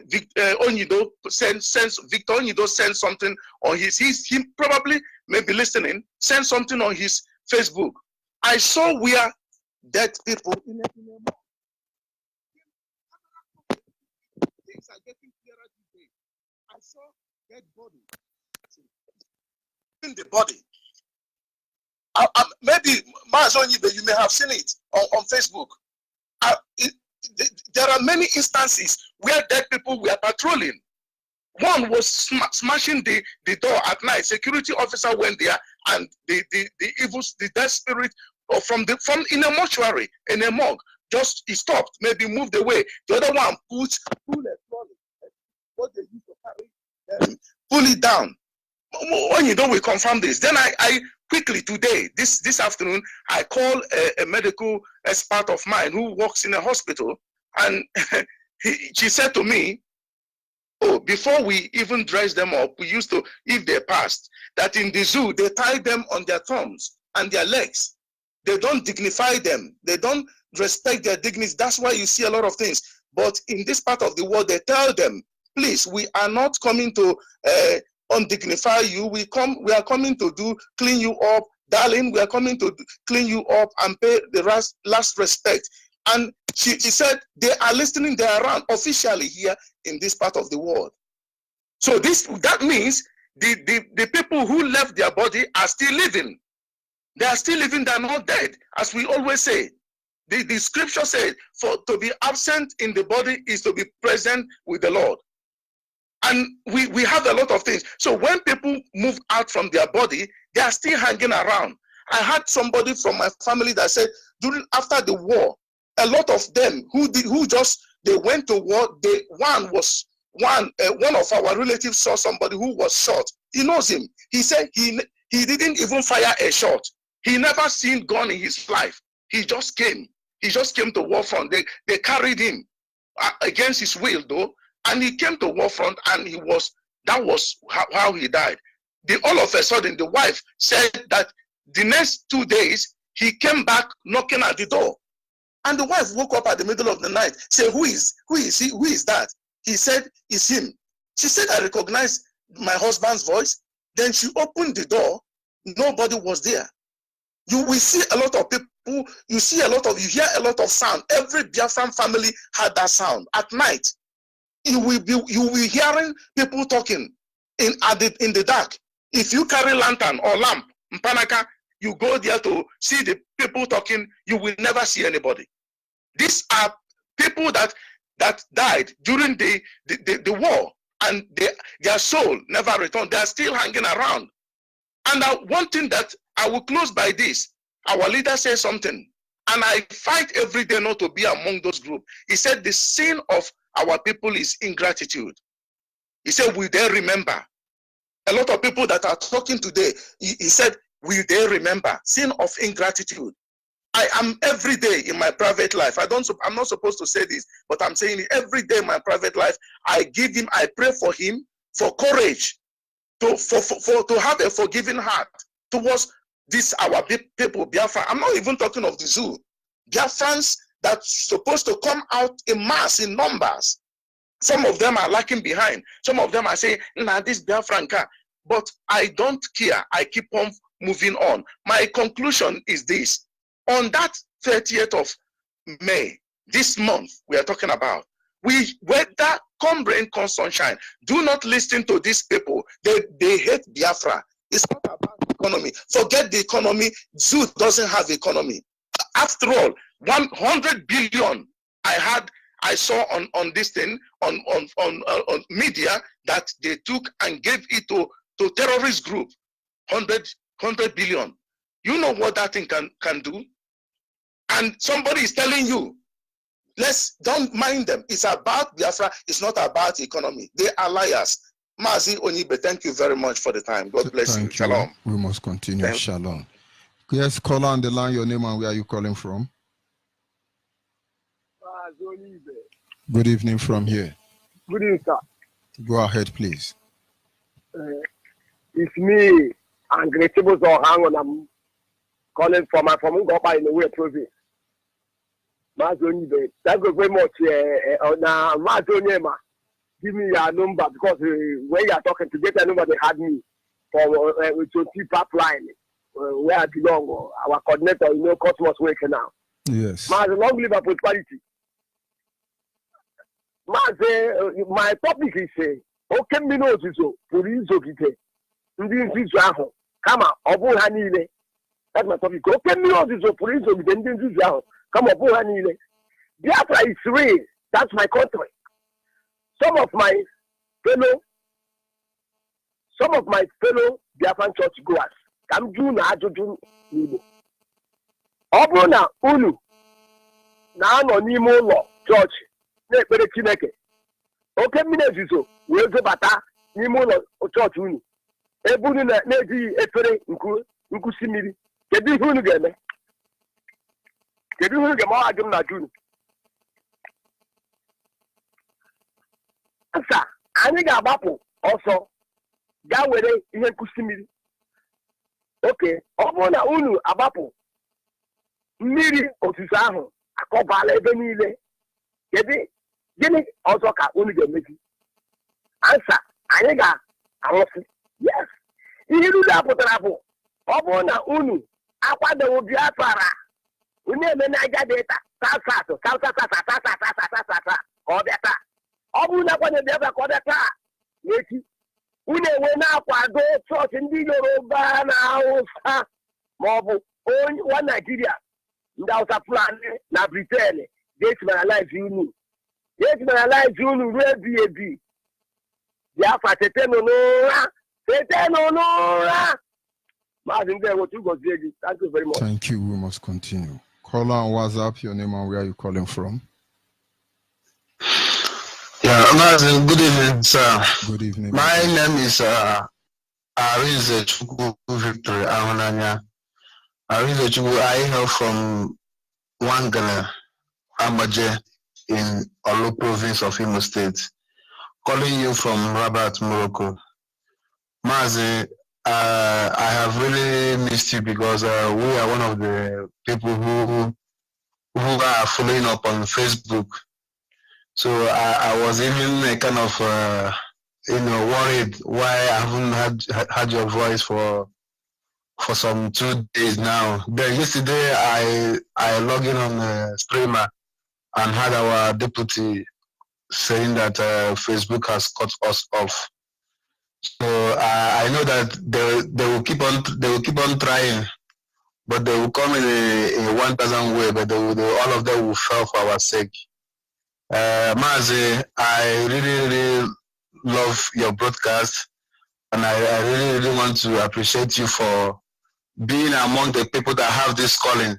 Victor Onyido sent something on he probably may be listening, sent something on his Facebook. I saw where dead people in a things are getting clearer today. I saw dead body in the body. maybe Mazonyibe, you may have seen it on Facebook. There are many instances where dead people were patrolling. One was smashing the door at night. Security officer went there, and the dead spirit from in a mortuary, in a morgue, just he stopped, maybe moved away. The other one pull a trolley, what they used to carry, pull it down. When you know we confirm this, then I quickly today, this afternoon, I call a medical expert of mine who works in a hospital, and she said to me, oh, before we even dress them up, we used to, if they passed, that in the zoo, they tie them on their thumbs and their legs. They don't dignify them. They don't respect their dignity. That's why you see a lot of things. But in this part of the world, they tell them, please, we are not coming to undignify you. We are coming to clean you up. Darling, we are coming to clean you up and pay the last respect. And she said they are listening, they are around officially here in this part of the world. So that means the people who left their body are still living. They are still living, they are not dead, as we always say. The scripture said, to be absent in the body is to be present with the Lord. And we have a lot of things. So when people move out from their body, they are still hanging around. I had somebody from my family that said, after the war, a lot of them they went to war. One of our relatives saw somebody who was shot. He knows him. He said he didn't even fire a shot. He never seen gun in his life. He just came. He just came to war front. They carried him against his will, though, and he came to war front, and that was how he died. All of a sudden, the wife said that the next 2 days he came back knocking at the door. And the wife woke up at the middle of the night, said, who is he? Who is that? He said, it's him. She said, I recognized my husband's voice. Then she opened the door. Nobody was there. We see a lot of people, you hear a lot of sound. Every Biafran family had that sound. At night, you will be hearing people talking in the dark. If you carry lantern or lamp, Mpanaka, you go there to see the people talking, you will never see anybody. These are people that died during the war, and their soul never returned. They are still hanging around. And one thing that I will close by this, our leader says something, and I fight every day not to be among those groups. He said the sin of our people is ingratitude. He said, will they remember? A lot of people that are talking today, he said, will they remember? Sin of ingratitude. I am every day in my private life. I'm not supposed to say this, but I'm saying it every day in my private life. I pray for him for courage, to have a forgiving heart towards this our people, Biafra. I'm not even talking of the zoo. Biafrans that's supposed to come out in mass, in numbers. Some of them are lacking behind. Some of them are saying, nah, this Biafran car. But I don't care. I keep on moving on. My conclusion is this. On that 30th of May, this month we are talking about, whether come rain, come sunshine, do not listen to these people. They hate Biafra. It's not about the economy. Forget the economy. Zoo doesn't have economy. After all, 100 billion I saw on this thing on media that they took and gave it to terrorist group. 100 billion. You know what that thing can do? And somebody is telling you, don't mind them. It's about Biafra. It's not about economy. They are liars. Mazi Onyibe, thank you very much for the time. God bless you. Shalom. We must continue. Shalom. Yes, caller on the line, your name and where are you calling from? Good evening from here. Good evening, sir. Go ahead, please. It's me, and Gretibus Ohang, I'm calling from Ngopa in the way province. Mazoni, thank you very much. Now, Mazoni, give me your number because when you are talking to get a number, they had me for to keep up line where I belong. Our coordinator, Cosmos working now. Yes. Maz, long live prosperity. Maz, my topic is okay, me know so police okite. Ndi nsi ahụ kama ọ bụ ha niile That's my topic. Okay, me all this police of the Indians out. Come up, Biafra is real. That's my country. Some of my fellow Biafran church goers, come do na ajụjụ n'Igbo. Ọ bụrụ na unu na-anọ n'ime ụlọ chọọchị na-ekpere Chineke, oke mmiri ezizo wee zobata n'ime ụlọ chọọchị unu, ebe unu na-ejighị efere nkusi mmiri, kedu ihe unu ga-eme? Kedu ihe unu ga-eme? Ọ ajụ m na unu. Nsa anyị ga-agbapụ ọsọ gaa were ihe nkusi mmiri. Oke, ọ bụrụ na unu agbapụ mmiri otutu ahụ akọbala ebe niile, gịnị ọzọ ka unu ga-emezi? Ansa anyị ga-anwụsị. Yes, ihe ruru apụtara bụ ọ bụrụ na unu akwadoghị Biafra, unu eme Naija Delta sasatụ ka ọ bịa taa. Ọ bụrụ na akwado Biafra ka ọ bịa taa n'echi, unu enwe na-akwado chọọchị ndị Yoruba na Hausa maọbụ onye nwa Naijiria, ndị Hausa Fulani na Britain ga-etimaralize unu ruo ebighị ebi. Biafra tetenụ n'ụra. Maazị Ndewotu gozie gị. Thank you very much. Thank you. We must continue. Caller on WhatsApp, your name and where are you calling from? Yeah, Maazị, good evening, sir. Good evening. My name is Arinze Chukwu Victory Ahunanya. Arinze Chukwu, I hail from Wangala, Amaje, in Olu province of Imo State. Calling you from Rabat, Morocco. Maazị, I have really missed you because we are one of the people who are following up on Facebook. So I was even kind of worried why I haven't had your voice for some 2 days now. Then yesterday I logged in on Streamer and had our deputy saying that Facebook has cut us off. So I know that they will keep on trying, but they will come in a 1,000 way, but all of them will fail for our sake. Maazị, I really love your broadcast, and I really want to appreciate you for being among the people that have this calling,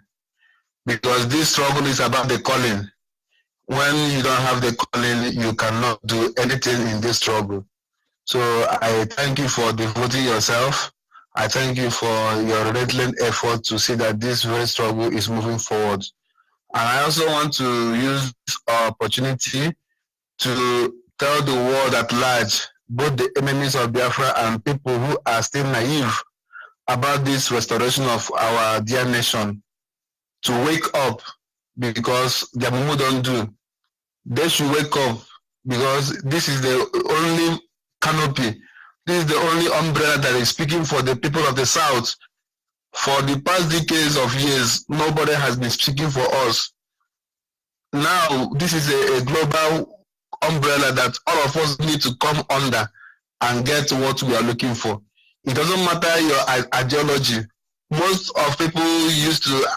because this struggle is about the calling. When you don't have the calling, you cannot do anything in this struggle. So I thank you for devoting yourself. I thank you for your relentless effort to see that this very struggle is moving forward. And I also want to use this opportunity to tell the world at large, both the enemies of Biafra and people who are still naive about this restoration of our dear nation, to wake up, because their Mumu don't do. They should wake up, because this is the only canopy, this is the only umbrella that is speaking for the people of the South. For the past decades of years, nobody has been speaking for us. Now, this is a global umbrella that all of us need to come under and get what we are looking for. It doesn't matter your ideology. Most of people used to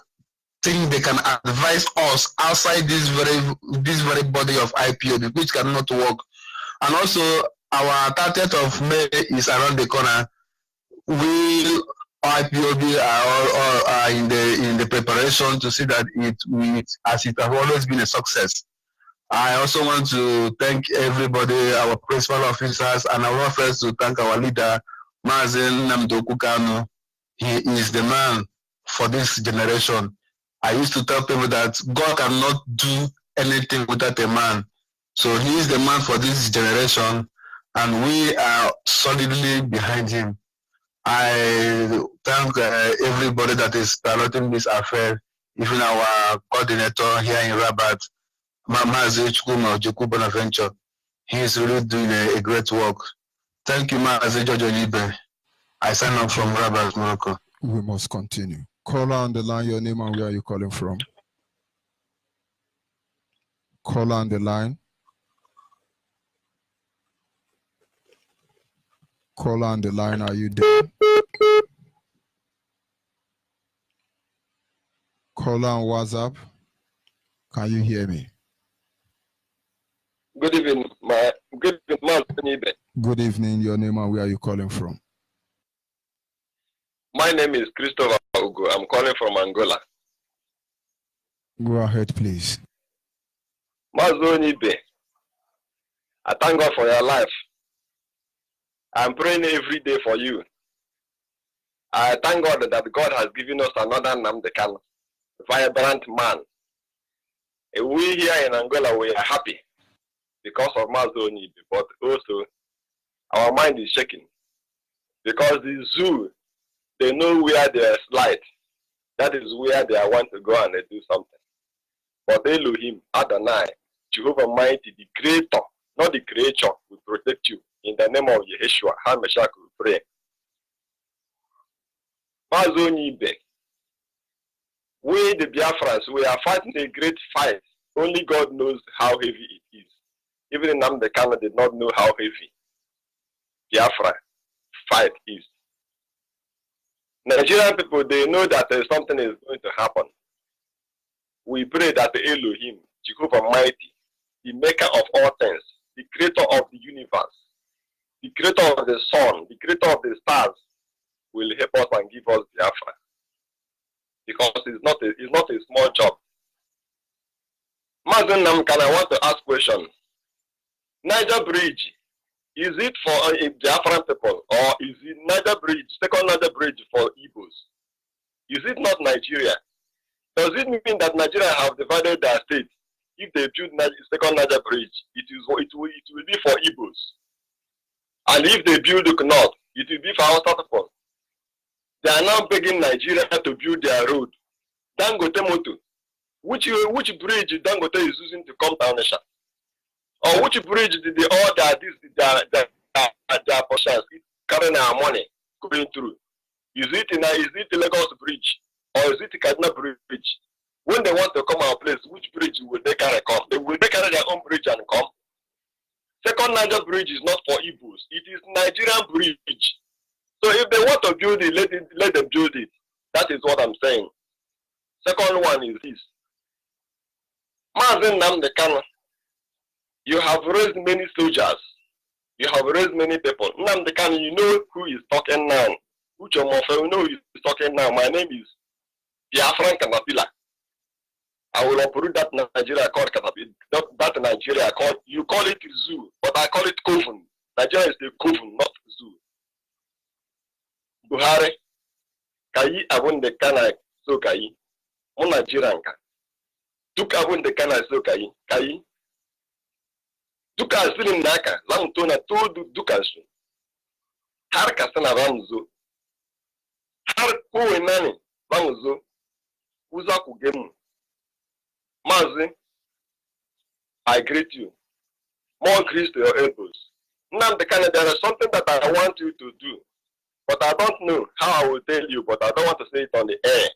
think they can advise us outside this very body of IPOB, which cannot work. And also, our 30th of May is around the corner. We IPOB are in the preparation to see that as it has always been a success. I also want to thank everybody, our principal officers, and I want first to thank our leader, Maazị Nnamdi Kanu. He is the man for this generation. I used to tell people that God cannot do anything without a man. So he is the man for this generation, and we are solidly behind him. I thank everybody that is piloting this affair, even our coordinator here in Rabat, Maazị Chukwuma Ojukwu Bonaventure. He is really doing a great work. Thank you, Maazị Jojo Libe. I sign up from Rabat, Morocco. We must continue. Caller on the line, your name and where are you calling from? Caller on the line. Caller on the line, are you there? Caller on WhatsApp. Can you hear me? Good evening, Good evening. Your name and where are you calling from? My name is Christopher Ugo. I'm calling from Angola. Go ahead, please. Mazonibe, I thank God for your life. I'm praying every day for you. I thank God that God has given us another Nnamdi Kanu, vibrant man. We here in Angola, we are happy because of Mazonibe, but also our mind is shaking because the zoo, they know where they slide. That is where they want to go and they do something. But Elohim, Adonai, Jehovah Mighty, the Creator, not the Creature, will protect you. In the name of Yeshua, HaMashiach, we pray. Mazonibe, we the Biafrans, we are fighting a great fight. Only God knows how heavy it is. Even Nnamdi Kanu did not know how heavy Biafra fight is. Nigerian people, they know that something is going to happen. We pray that the Elohim, Jehovah Mighty, the maker of all things, the creator of the universe, the creator of the sun, the creator of the stars, will help us and give us Biafra. Because it's not a small job. Mazen Namkan, I want to ask a question. Niger Bridge, is it for Biafran people, or is it Niger Bridge, second Niger Bridge for Igbos? Is it not Nigeria? Does it mean that Nigeria have divided their state? If they build second Niger Bridge, it will be for Igbos. And if they build the north, it will be for our people. They are now begging Nigeria to build their road. Dangote Moto, which bridge Dangote is using to come to Onitsha? Or which bridge did they order their portions carrying our money going through? Is it the Lagos Bridge or is it the Kaduna Bridge? When they want to come our place, which bridge will they carry come? Will they carry their own bridge and come? Second Niger Bridge is not for Igbos. It is Nigerian bridge. So if they want to build it, let them build it. That is what I'm saying. Second one is this. Mazen Nnamdi Kanu, you have raised many soldiers. You have raised many people. Nnamdi Kanu, you know who is talking now. Uche Mofe, you know who is talking now. My name is Biafran Caterpillar. I will uproot that Nigeria called Caterpillar. That Nigeria called, you call it zoo, but I call it Coven. Nigeria is the Coven, not zoo. Buhari, Kayi Abunde Kana so Kayi, Mon Nigerianka. Tuk Abunde Kana so Kayi, Kayi. Duka asili naka, lamtona todo duka su. Har kasana ramzo. Har kowe nani, ramzo. Uza kugemu. Mazi, I greet you. More grace to your elbows. Nnamdi Kanu, there is something that I want you to do. But I don't know how I will tell you, but I don't want to say it on the air.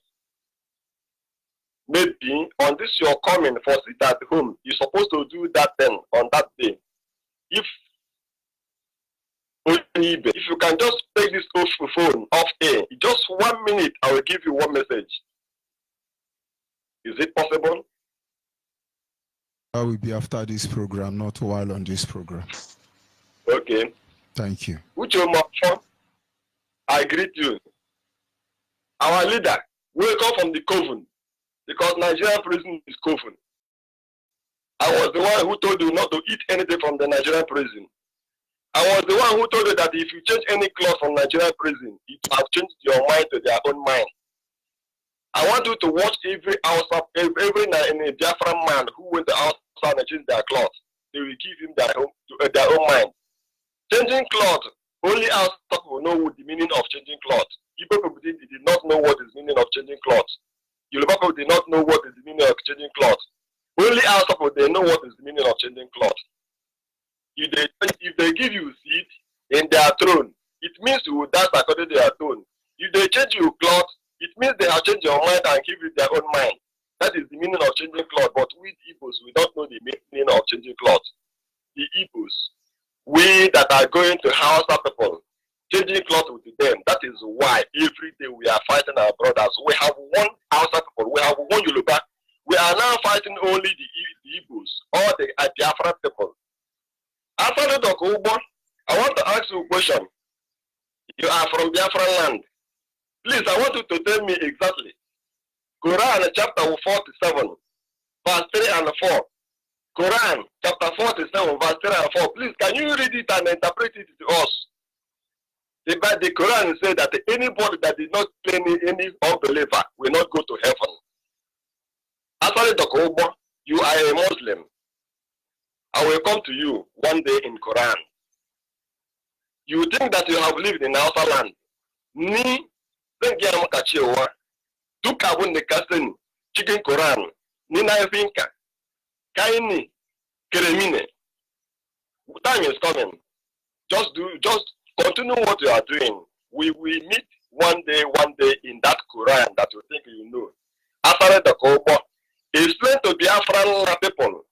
Maybe on this your coming for sit at home, you're supposed to do that thing on that day. If you can just take this phone off air, just 1 minute, I will give you one message. Is it possible? I will be after this program, not while on this program. Okay. Thank you. I greet you. Our leader, welcome from the Coven, because Nigerian prison is Coven. I was the one who told you not to eat anything from the Nigerian prison. I was the one who told you that if you change any cloth from Nigerian prison, it will have changed your mind to their own mind. I want you to watch every Biafran man who went outside and changed their cloth. They will give him their own mind. Changing cloth, only outside people know the meaning of changing cloth. Igbo people did not know what is the meaning of changing cloth. Yoruba people did not know what is the meaning of changing cloth. Only outside people, they know what is the meaning of changing cloth. If they give you a seat in their throne, it means you will dance according to their throne. If they change your cloth, it means they have changed your mind and give you their own mind. That is the meaning of changing cloth. But we Igbos, we don't know the meaning of changing cloth. The Igbos, we that are going to Hausa people, changing cloth with them. That is why every day we are fighting our brothers. We have one Hausa people, we have one Yoruba. We are now fighting only the Igbos or the Biafra people. After the Dokubo, I want to ask you a question. You are from Biafra land. Please, I want you to tell me exactly. Quran chapter 47, verse 3 and 4. Quran chapter 47, verse 3 and 4. Please, can you read it and interpret it to us? The Quran says that anybody that did not kill any unbeliever will not go to heaven. After the Kobo, you are a Muslim. I will come to you one day in Quran. You think that you have lived in outer land. Ni zengia makachiwa. Tukabun de kasten chicken Quran. Ni na finka. Kaini keremine. Time is coming. Just continue what you are doing. We will meet one day in that Quran that you think you know. After the Kobo, explain to Biafran people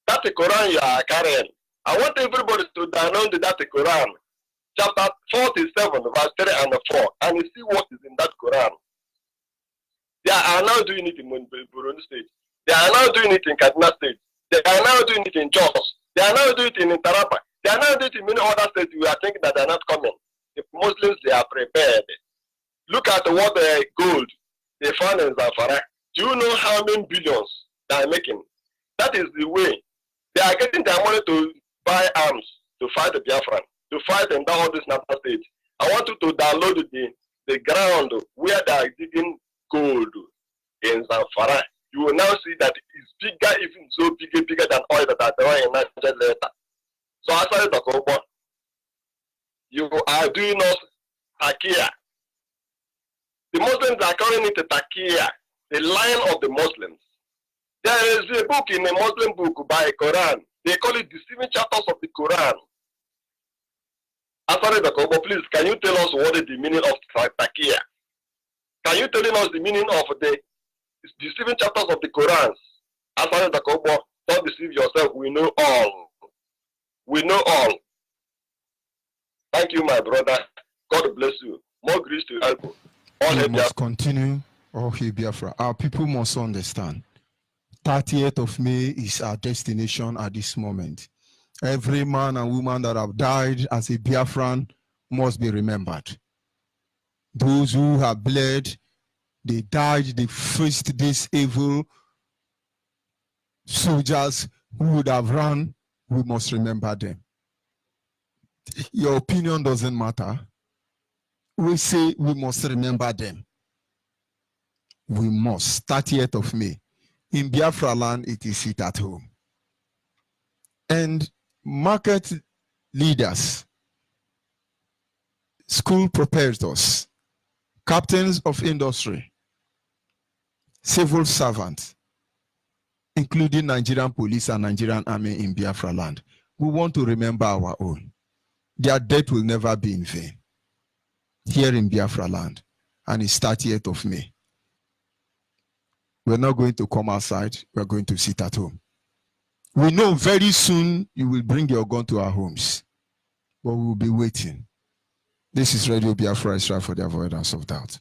that the Quran you are carrying. I want everybody to download that Quran, chapter 47, verse 3 and 4, and see what is in that Quran. They are now doing it in Burundi State. They are now doing it in Kaduna State. They are now doing it in Jos. They are now doing it in Tarapa. They are now doing it in many other states. We are thinking that they are not coming. The Muslims, they are prepared. Look at what gold they found in Zamfara. Do you know how many billions they are making? That is the way. They are getting their money to buy arms to fight the Biafran, to fight in all these NATO states. I want you to download the ground where they are digging gold in Zamfara. You will now see that it's bigger, even so bigger than oil that are there in Niger Delta. So after the Kobo, you are doing us takia. The Muslims are calling it a takia, the lion of the Muslims. There is a book in a Muslim book by Quran. They call it the 7 chapters of the Quran. After the Kobo, please, can you tell us what is the meaning of takia? Can you tell us the meaning of the 7 chapters of the Quran? After the Kobo, don't deceive yourself. We know all. We know all. Thank you, my brother. God bless you. More grace to help. We must continue. Oh, Biafra. Our people must understand. 30th of May is our destination at this moment. Every man and woman that have died as a Biafran must be remembered. Those who have bled, they died, they faced these evil soldiers who would have run. We must remember them. Your opinion doesn't matter. We say we must remember them. We must. 30th of May. In Biafra land, it is sit at home. And market leaders, school proprietors, captains of industry, civil servants, including Nigerian police and Nigerian army in Biafra land, we want to remember our own. Their death will never be in vain. Here in Biafra land, and it's 30th of May. We're not going to come outside, we're going to sit at home. We know very soon you will bring your gun to our homes, but we will be waiting. This is Radio Biafra Israel for the avoidance of doubt.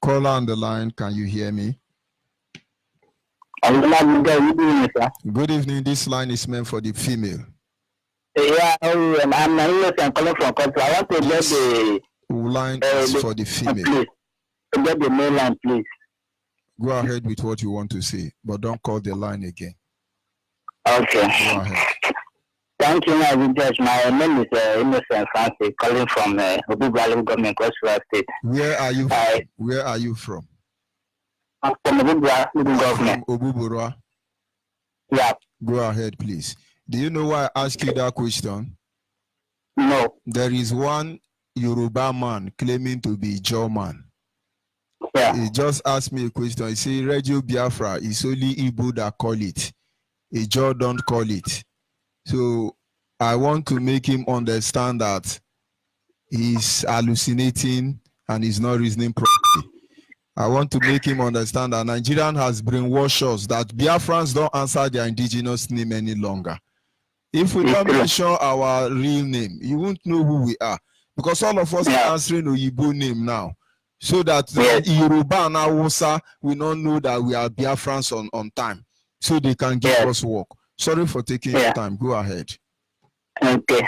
Caller on the line, can you hear me? Good evening. This line is meant for the female. Yeah, I'm calling from country. I want to get the line is for the female. Please, to get the main line, please. Go ahead with what you want to say, but don't call the line again. Okay. Go ahead. Thank you, my judge. My name is Innocent Francis, calling from Obubu Government, Crossriver State. Where are you? Where are you from? I'm from Obubu Government. Obubura. Yeah. Go ahead, please. Do you know why I asked you that question? No. There is one Yoruba man claiming to be German. Yeah. He just asked me a question. He said, Radio Biafra is only Igbo that call it. A Jaw don't call it. So I want to make him understand that he's hallucinating and he's not reasoning properly. I want to make him understand that Nigerian has brainwashed us that Biafrans don't answer their indigenous name any longer. If we don't mention our real name, you won't know who we are. Because all of us are answering Oyibo name now. so that Yes. Yoruba and Hausa will not know that we are Biafrans on time, so they can give us work. Sorry for taking your time. Go ahead. Okay.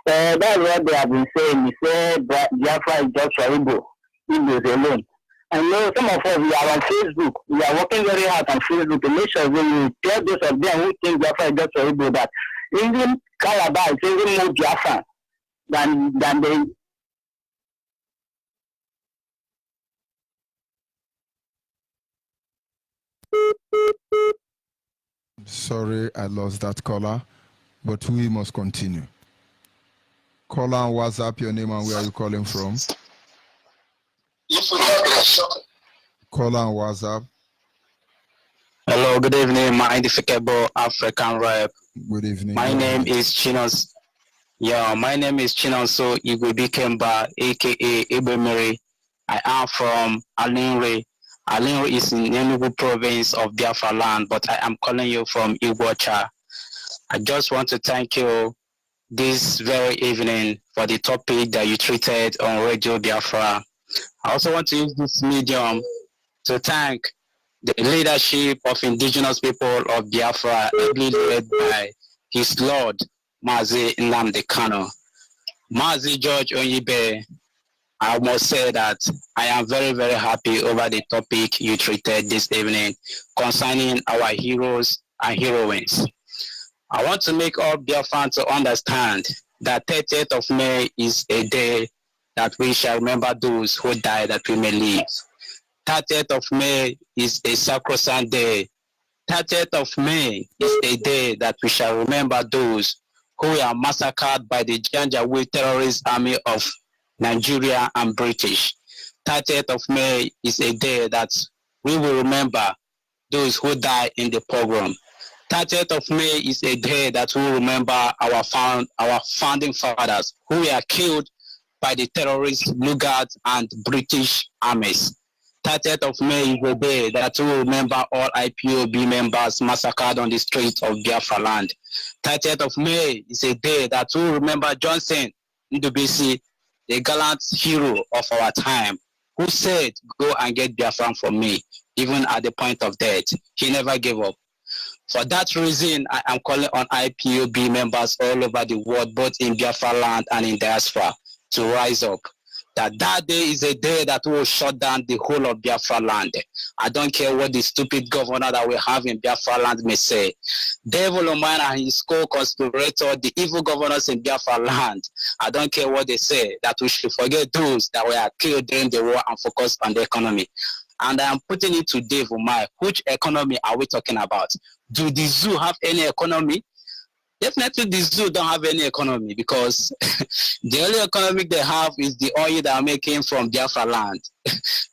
That's what they have been saying. They say Biafra is just for Igbo. Igbo is alone. I know some of us, we are on Facebook. We are working very hard on Facebook to make sure when we tell those of them who think Biafra is just for Igbo that even Calabar is even more Biafra than they. Sorry, I lost that caller, but we must continue. Caller on WhatsApp, your name and where are you calling from? Caller on WhatsApp. Hello, good evening, my identifiable African rep. Good evening. My name is Chinonso. Yeah, my name is Chinonso Igwebi Kemba, aka Ibemere. I am from Alinre. Alinre is in Enugu province of Biafra land, but I am calling you from Iguacha. I just want to thank you this very evening for the topic that you treated on Radio Biafra. I also want to use this medium to thank the leadership of indigenous people of Biafra, ably led by his Lord, Mazi Nnamdi Kanu. Mazi George Onyibe, I must say that I am very, very happy over the topic you treated this evening concerning our heroes and heroines. I want to make all Biafrans to understand that 30th of May is a day that we shall remember those who died that we may live. 30th of May is a sacrosanct day. 30th of May is a day that we shall remember those who were massacred by the Janjaweed terrorist army of Nigeria and British. 30th of May is a day that we will remember those who died in the pogrom. 30th of May is a day that we will remember our founding fathers who were killed by the terrorist Blue Guards and British armies. 30th of May is a day that we will remember all IPOB members massacred on the streets of Biafra land. 30th of May is a day that we will remember Johnson Ndubisi, the gallant hero of our time, who said, "Go and get Biafra for me," even at the point of death. He never gave up. For that reason, I am calling on IPOB members all over the world, both in Biafra land and in diaspora, to rise up. That day is a day that will shut down the whole of Biafra land. I don't care what the stupid governor that we have in Biafra land may say. Devil Oman and his co-conspirator, the evil governors in Biafra land, I don't care what they say, that we should forget those that were killed during the war and focus on the economy. And I am putting it to Dave Umar, which economy are we talking about? Do the zoo have any economy? Definitely the zoo don't have any economy, because the only economy they have is the oil they are making from Biafra land,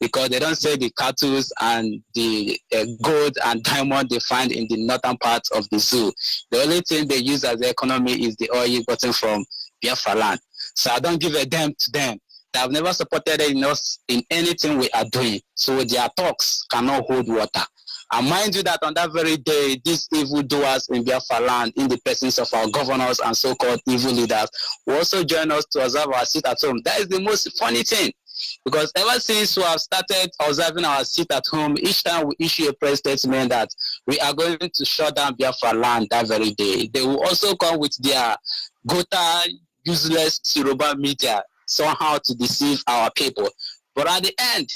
because they don't sell the cattle and the gold and diamond they find in the northern parts of the zoo. The only thing they use as the economy is the oil gotten from Biafra land. So I don't give a damn to them. They have never supported us in anything we are doing. So their talks cannot hold water. And mind you that on that very day, these evildoers in Biafra land, in the presence of our governors and so-called evil leaders, will also join us to observe our seat at home. That is the most funny thing. Because ever since we have started observing our seat at home, each time we issue a press statement that we are going to shut down Biafra land that very day, they will also come with their gota, useless Yoruba media somehow to deceive our people. But at the end,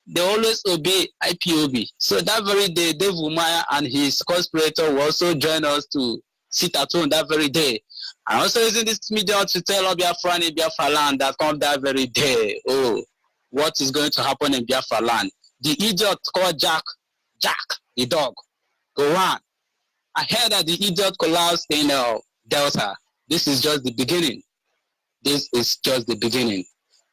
they always obey IPOB. So that very day, Dave Umaya and his conspirator will also join us to sit at home that very day. I'm also using this medium to tell all Biafra in Biafra land that come that very day, oh, what is going to happen in Biafra land? The idiot called Jack, the dog, go on. I heard that the idiot collapsed in Delta. This is just the beginning. This is just the beginning.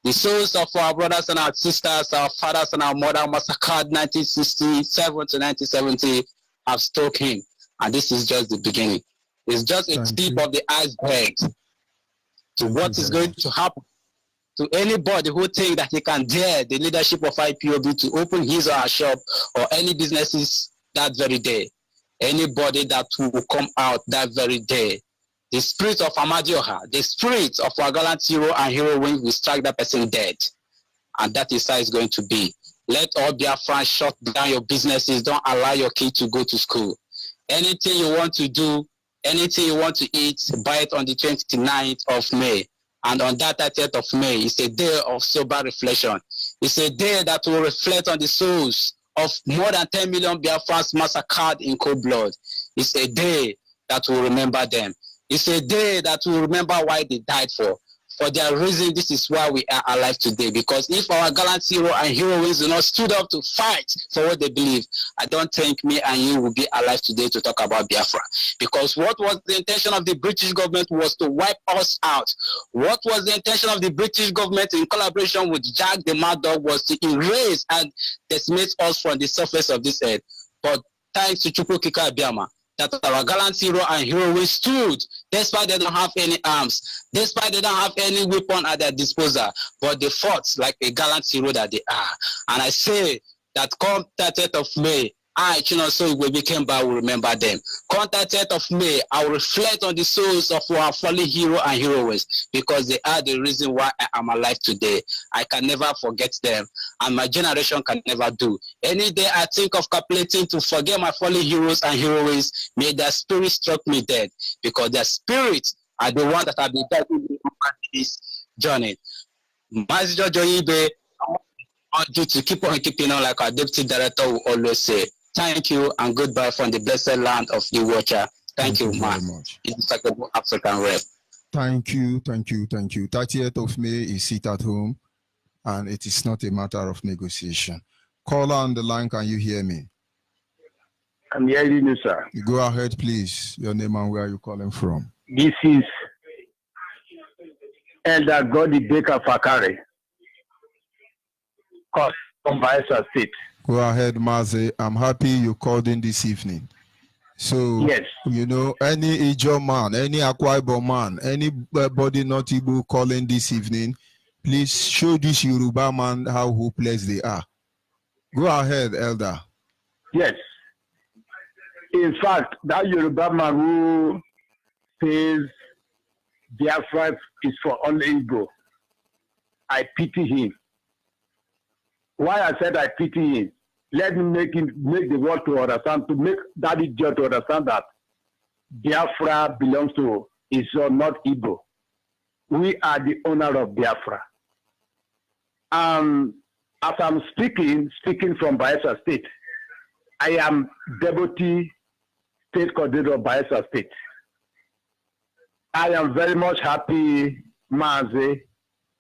The souls of our brothers and our sisters, our fathers and our mothers massacred 1967 to 1970 have struck him. And this is just the beginning. It's just a tip of the iceberg to what is going to happen to anybody who thinks that he can dare the leadership of IPOB to open his or her shop or any businesses that very day. Anybody that will come out that very day, the spirit of Amadioha, the spirit of our gallant hero and heroine will strike that person dead. and that is how it's going to be. Let all Biafrans shut down your businesses. Don't allow your kids to go to school. Anything you want to do, anything you want to eat, buy it on the 29th of May. And on that 30th of May, it's a day of sober reflection. It's a day that will reflect on the souls of more than 10 million Biafrans massacred in cold blood. It's a day that will remember them. It's a day that will remember why they died for. For their reason, this is why we are alive today. Because if our gallant hero and heroines do not stood up to fight for what they believe, I don't think me and you will be alive today to talk about Biafra. Because what was the intention of the British government was to wipe us out. What was the intention of the British government in collaboration with Jack the Mad Dog was to erase and decimate us from the surface of this earth. But thanks to Chukwukika Abiyama, that our gallant hero and heroine stood, despite they don't have any arms, despite they don't have any weapon at their disposal, but they fought like a gallant hero that they are. And I say that come 30th of May, I, Chinonso Igwe Ikemba, will remember them. Come 30th of May, I will reflect on the souls of our fallen hero and heroines, because they are the reason why I am alive today. I can never forget them, and my generation can never do. Any day I think of calculating to forget my fallen heroes and heroines, may their spirit struck me dead, because their spirits are the one that have been guiding me on this journey. Mazi Jojo Ibe, I want you to keep on keeping on, like our deputy director will always say. Thank you and goodbye from the blessed land of the Watcher. Thank you, man. It's like a African rep. Thank you. 30th of May is sit at home, and it is not a matter of negotiation. Caller on the line, can you hear me? I'm hearing you, sir. Go ahead, please. Your name and where are you calling from? This is Elder Godi Baker Fakare, from Bayelsa State. Go ahead, Mazi. I'm happy you called in this evening. So, yes, you know, any Ijo man, any Akwa Ibom man, anybody not Igbo calling this evening, please show this Yoruba man how hopeless they are. Go ahead, Elder. Yes. In fact, that Yoruba man who says Biafra is for only Igbo, I pity him. Why I said I pity him? Let me make the world to understand, to make that idiot to understand that Biafra belongs to Israel, not Igbo. We are the owner of Biafra. As I'm speaking from Bayelsa State, I am Deputy State Coordinator of Bayelsa State. I am very much happy, Mazi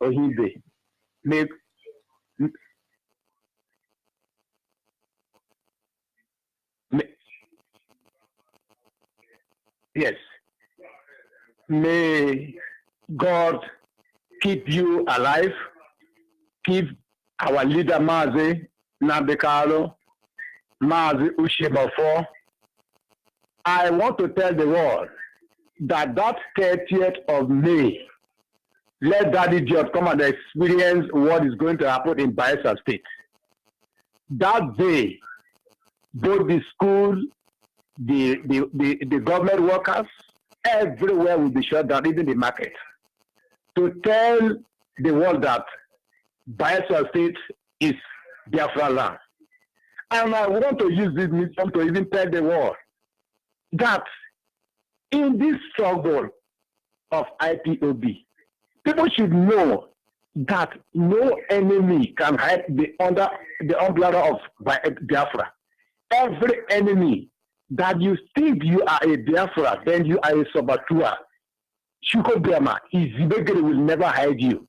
Ohibe. Yes. May God keep you alive, keep our leader Mazi Nabekalo, Mazi Ushebafo. I want to tell the world that 30th of May, let that idiot come and experience what is going to happen in Bayelsa State. That day, both the school, the government workers, everywhere will be shut down, even the market, to tell the world that Bayelsa State is Biafra land. And I want to use this medium to even tell the world that in this struggle of IPOB, people should know that no enemy can hide under the umbrella of Biafra. Every enemy that you think you are a Biafra, then you are a Sabatua. Chukwubiama, Izibegere will never hide you.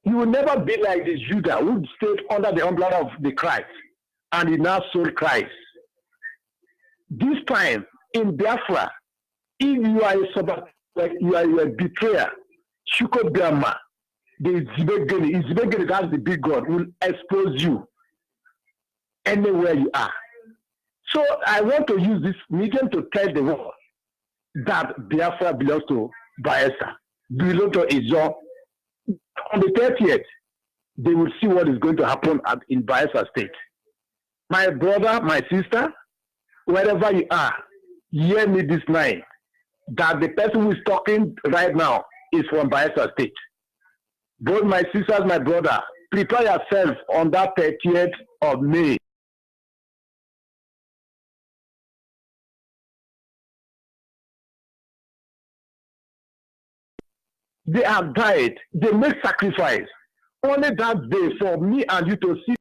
You will never be like the Judah who stayed under the umbrella of the Christ and he now sold Christ. This time in Biafra, if you are a Sabatua, you are a betrayer, Chukwubiama, the Izibegere, that's the big God, will expose you anywhere you are. So I want to use this medium to tell the world that Biafra belongs to Bayelsa, belongs to Izo. On the 30th, they will see what is going to happen in Bayelsa State. My brother, my sister, wherever you are, hear me this night, that the person who is talking right now is from Bayelsa State. Both my sisters, my brother, prepare yourself on that 30th of May. They have died. They make sacrifice. Only that day for me and you to see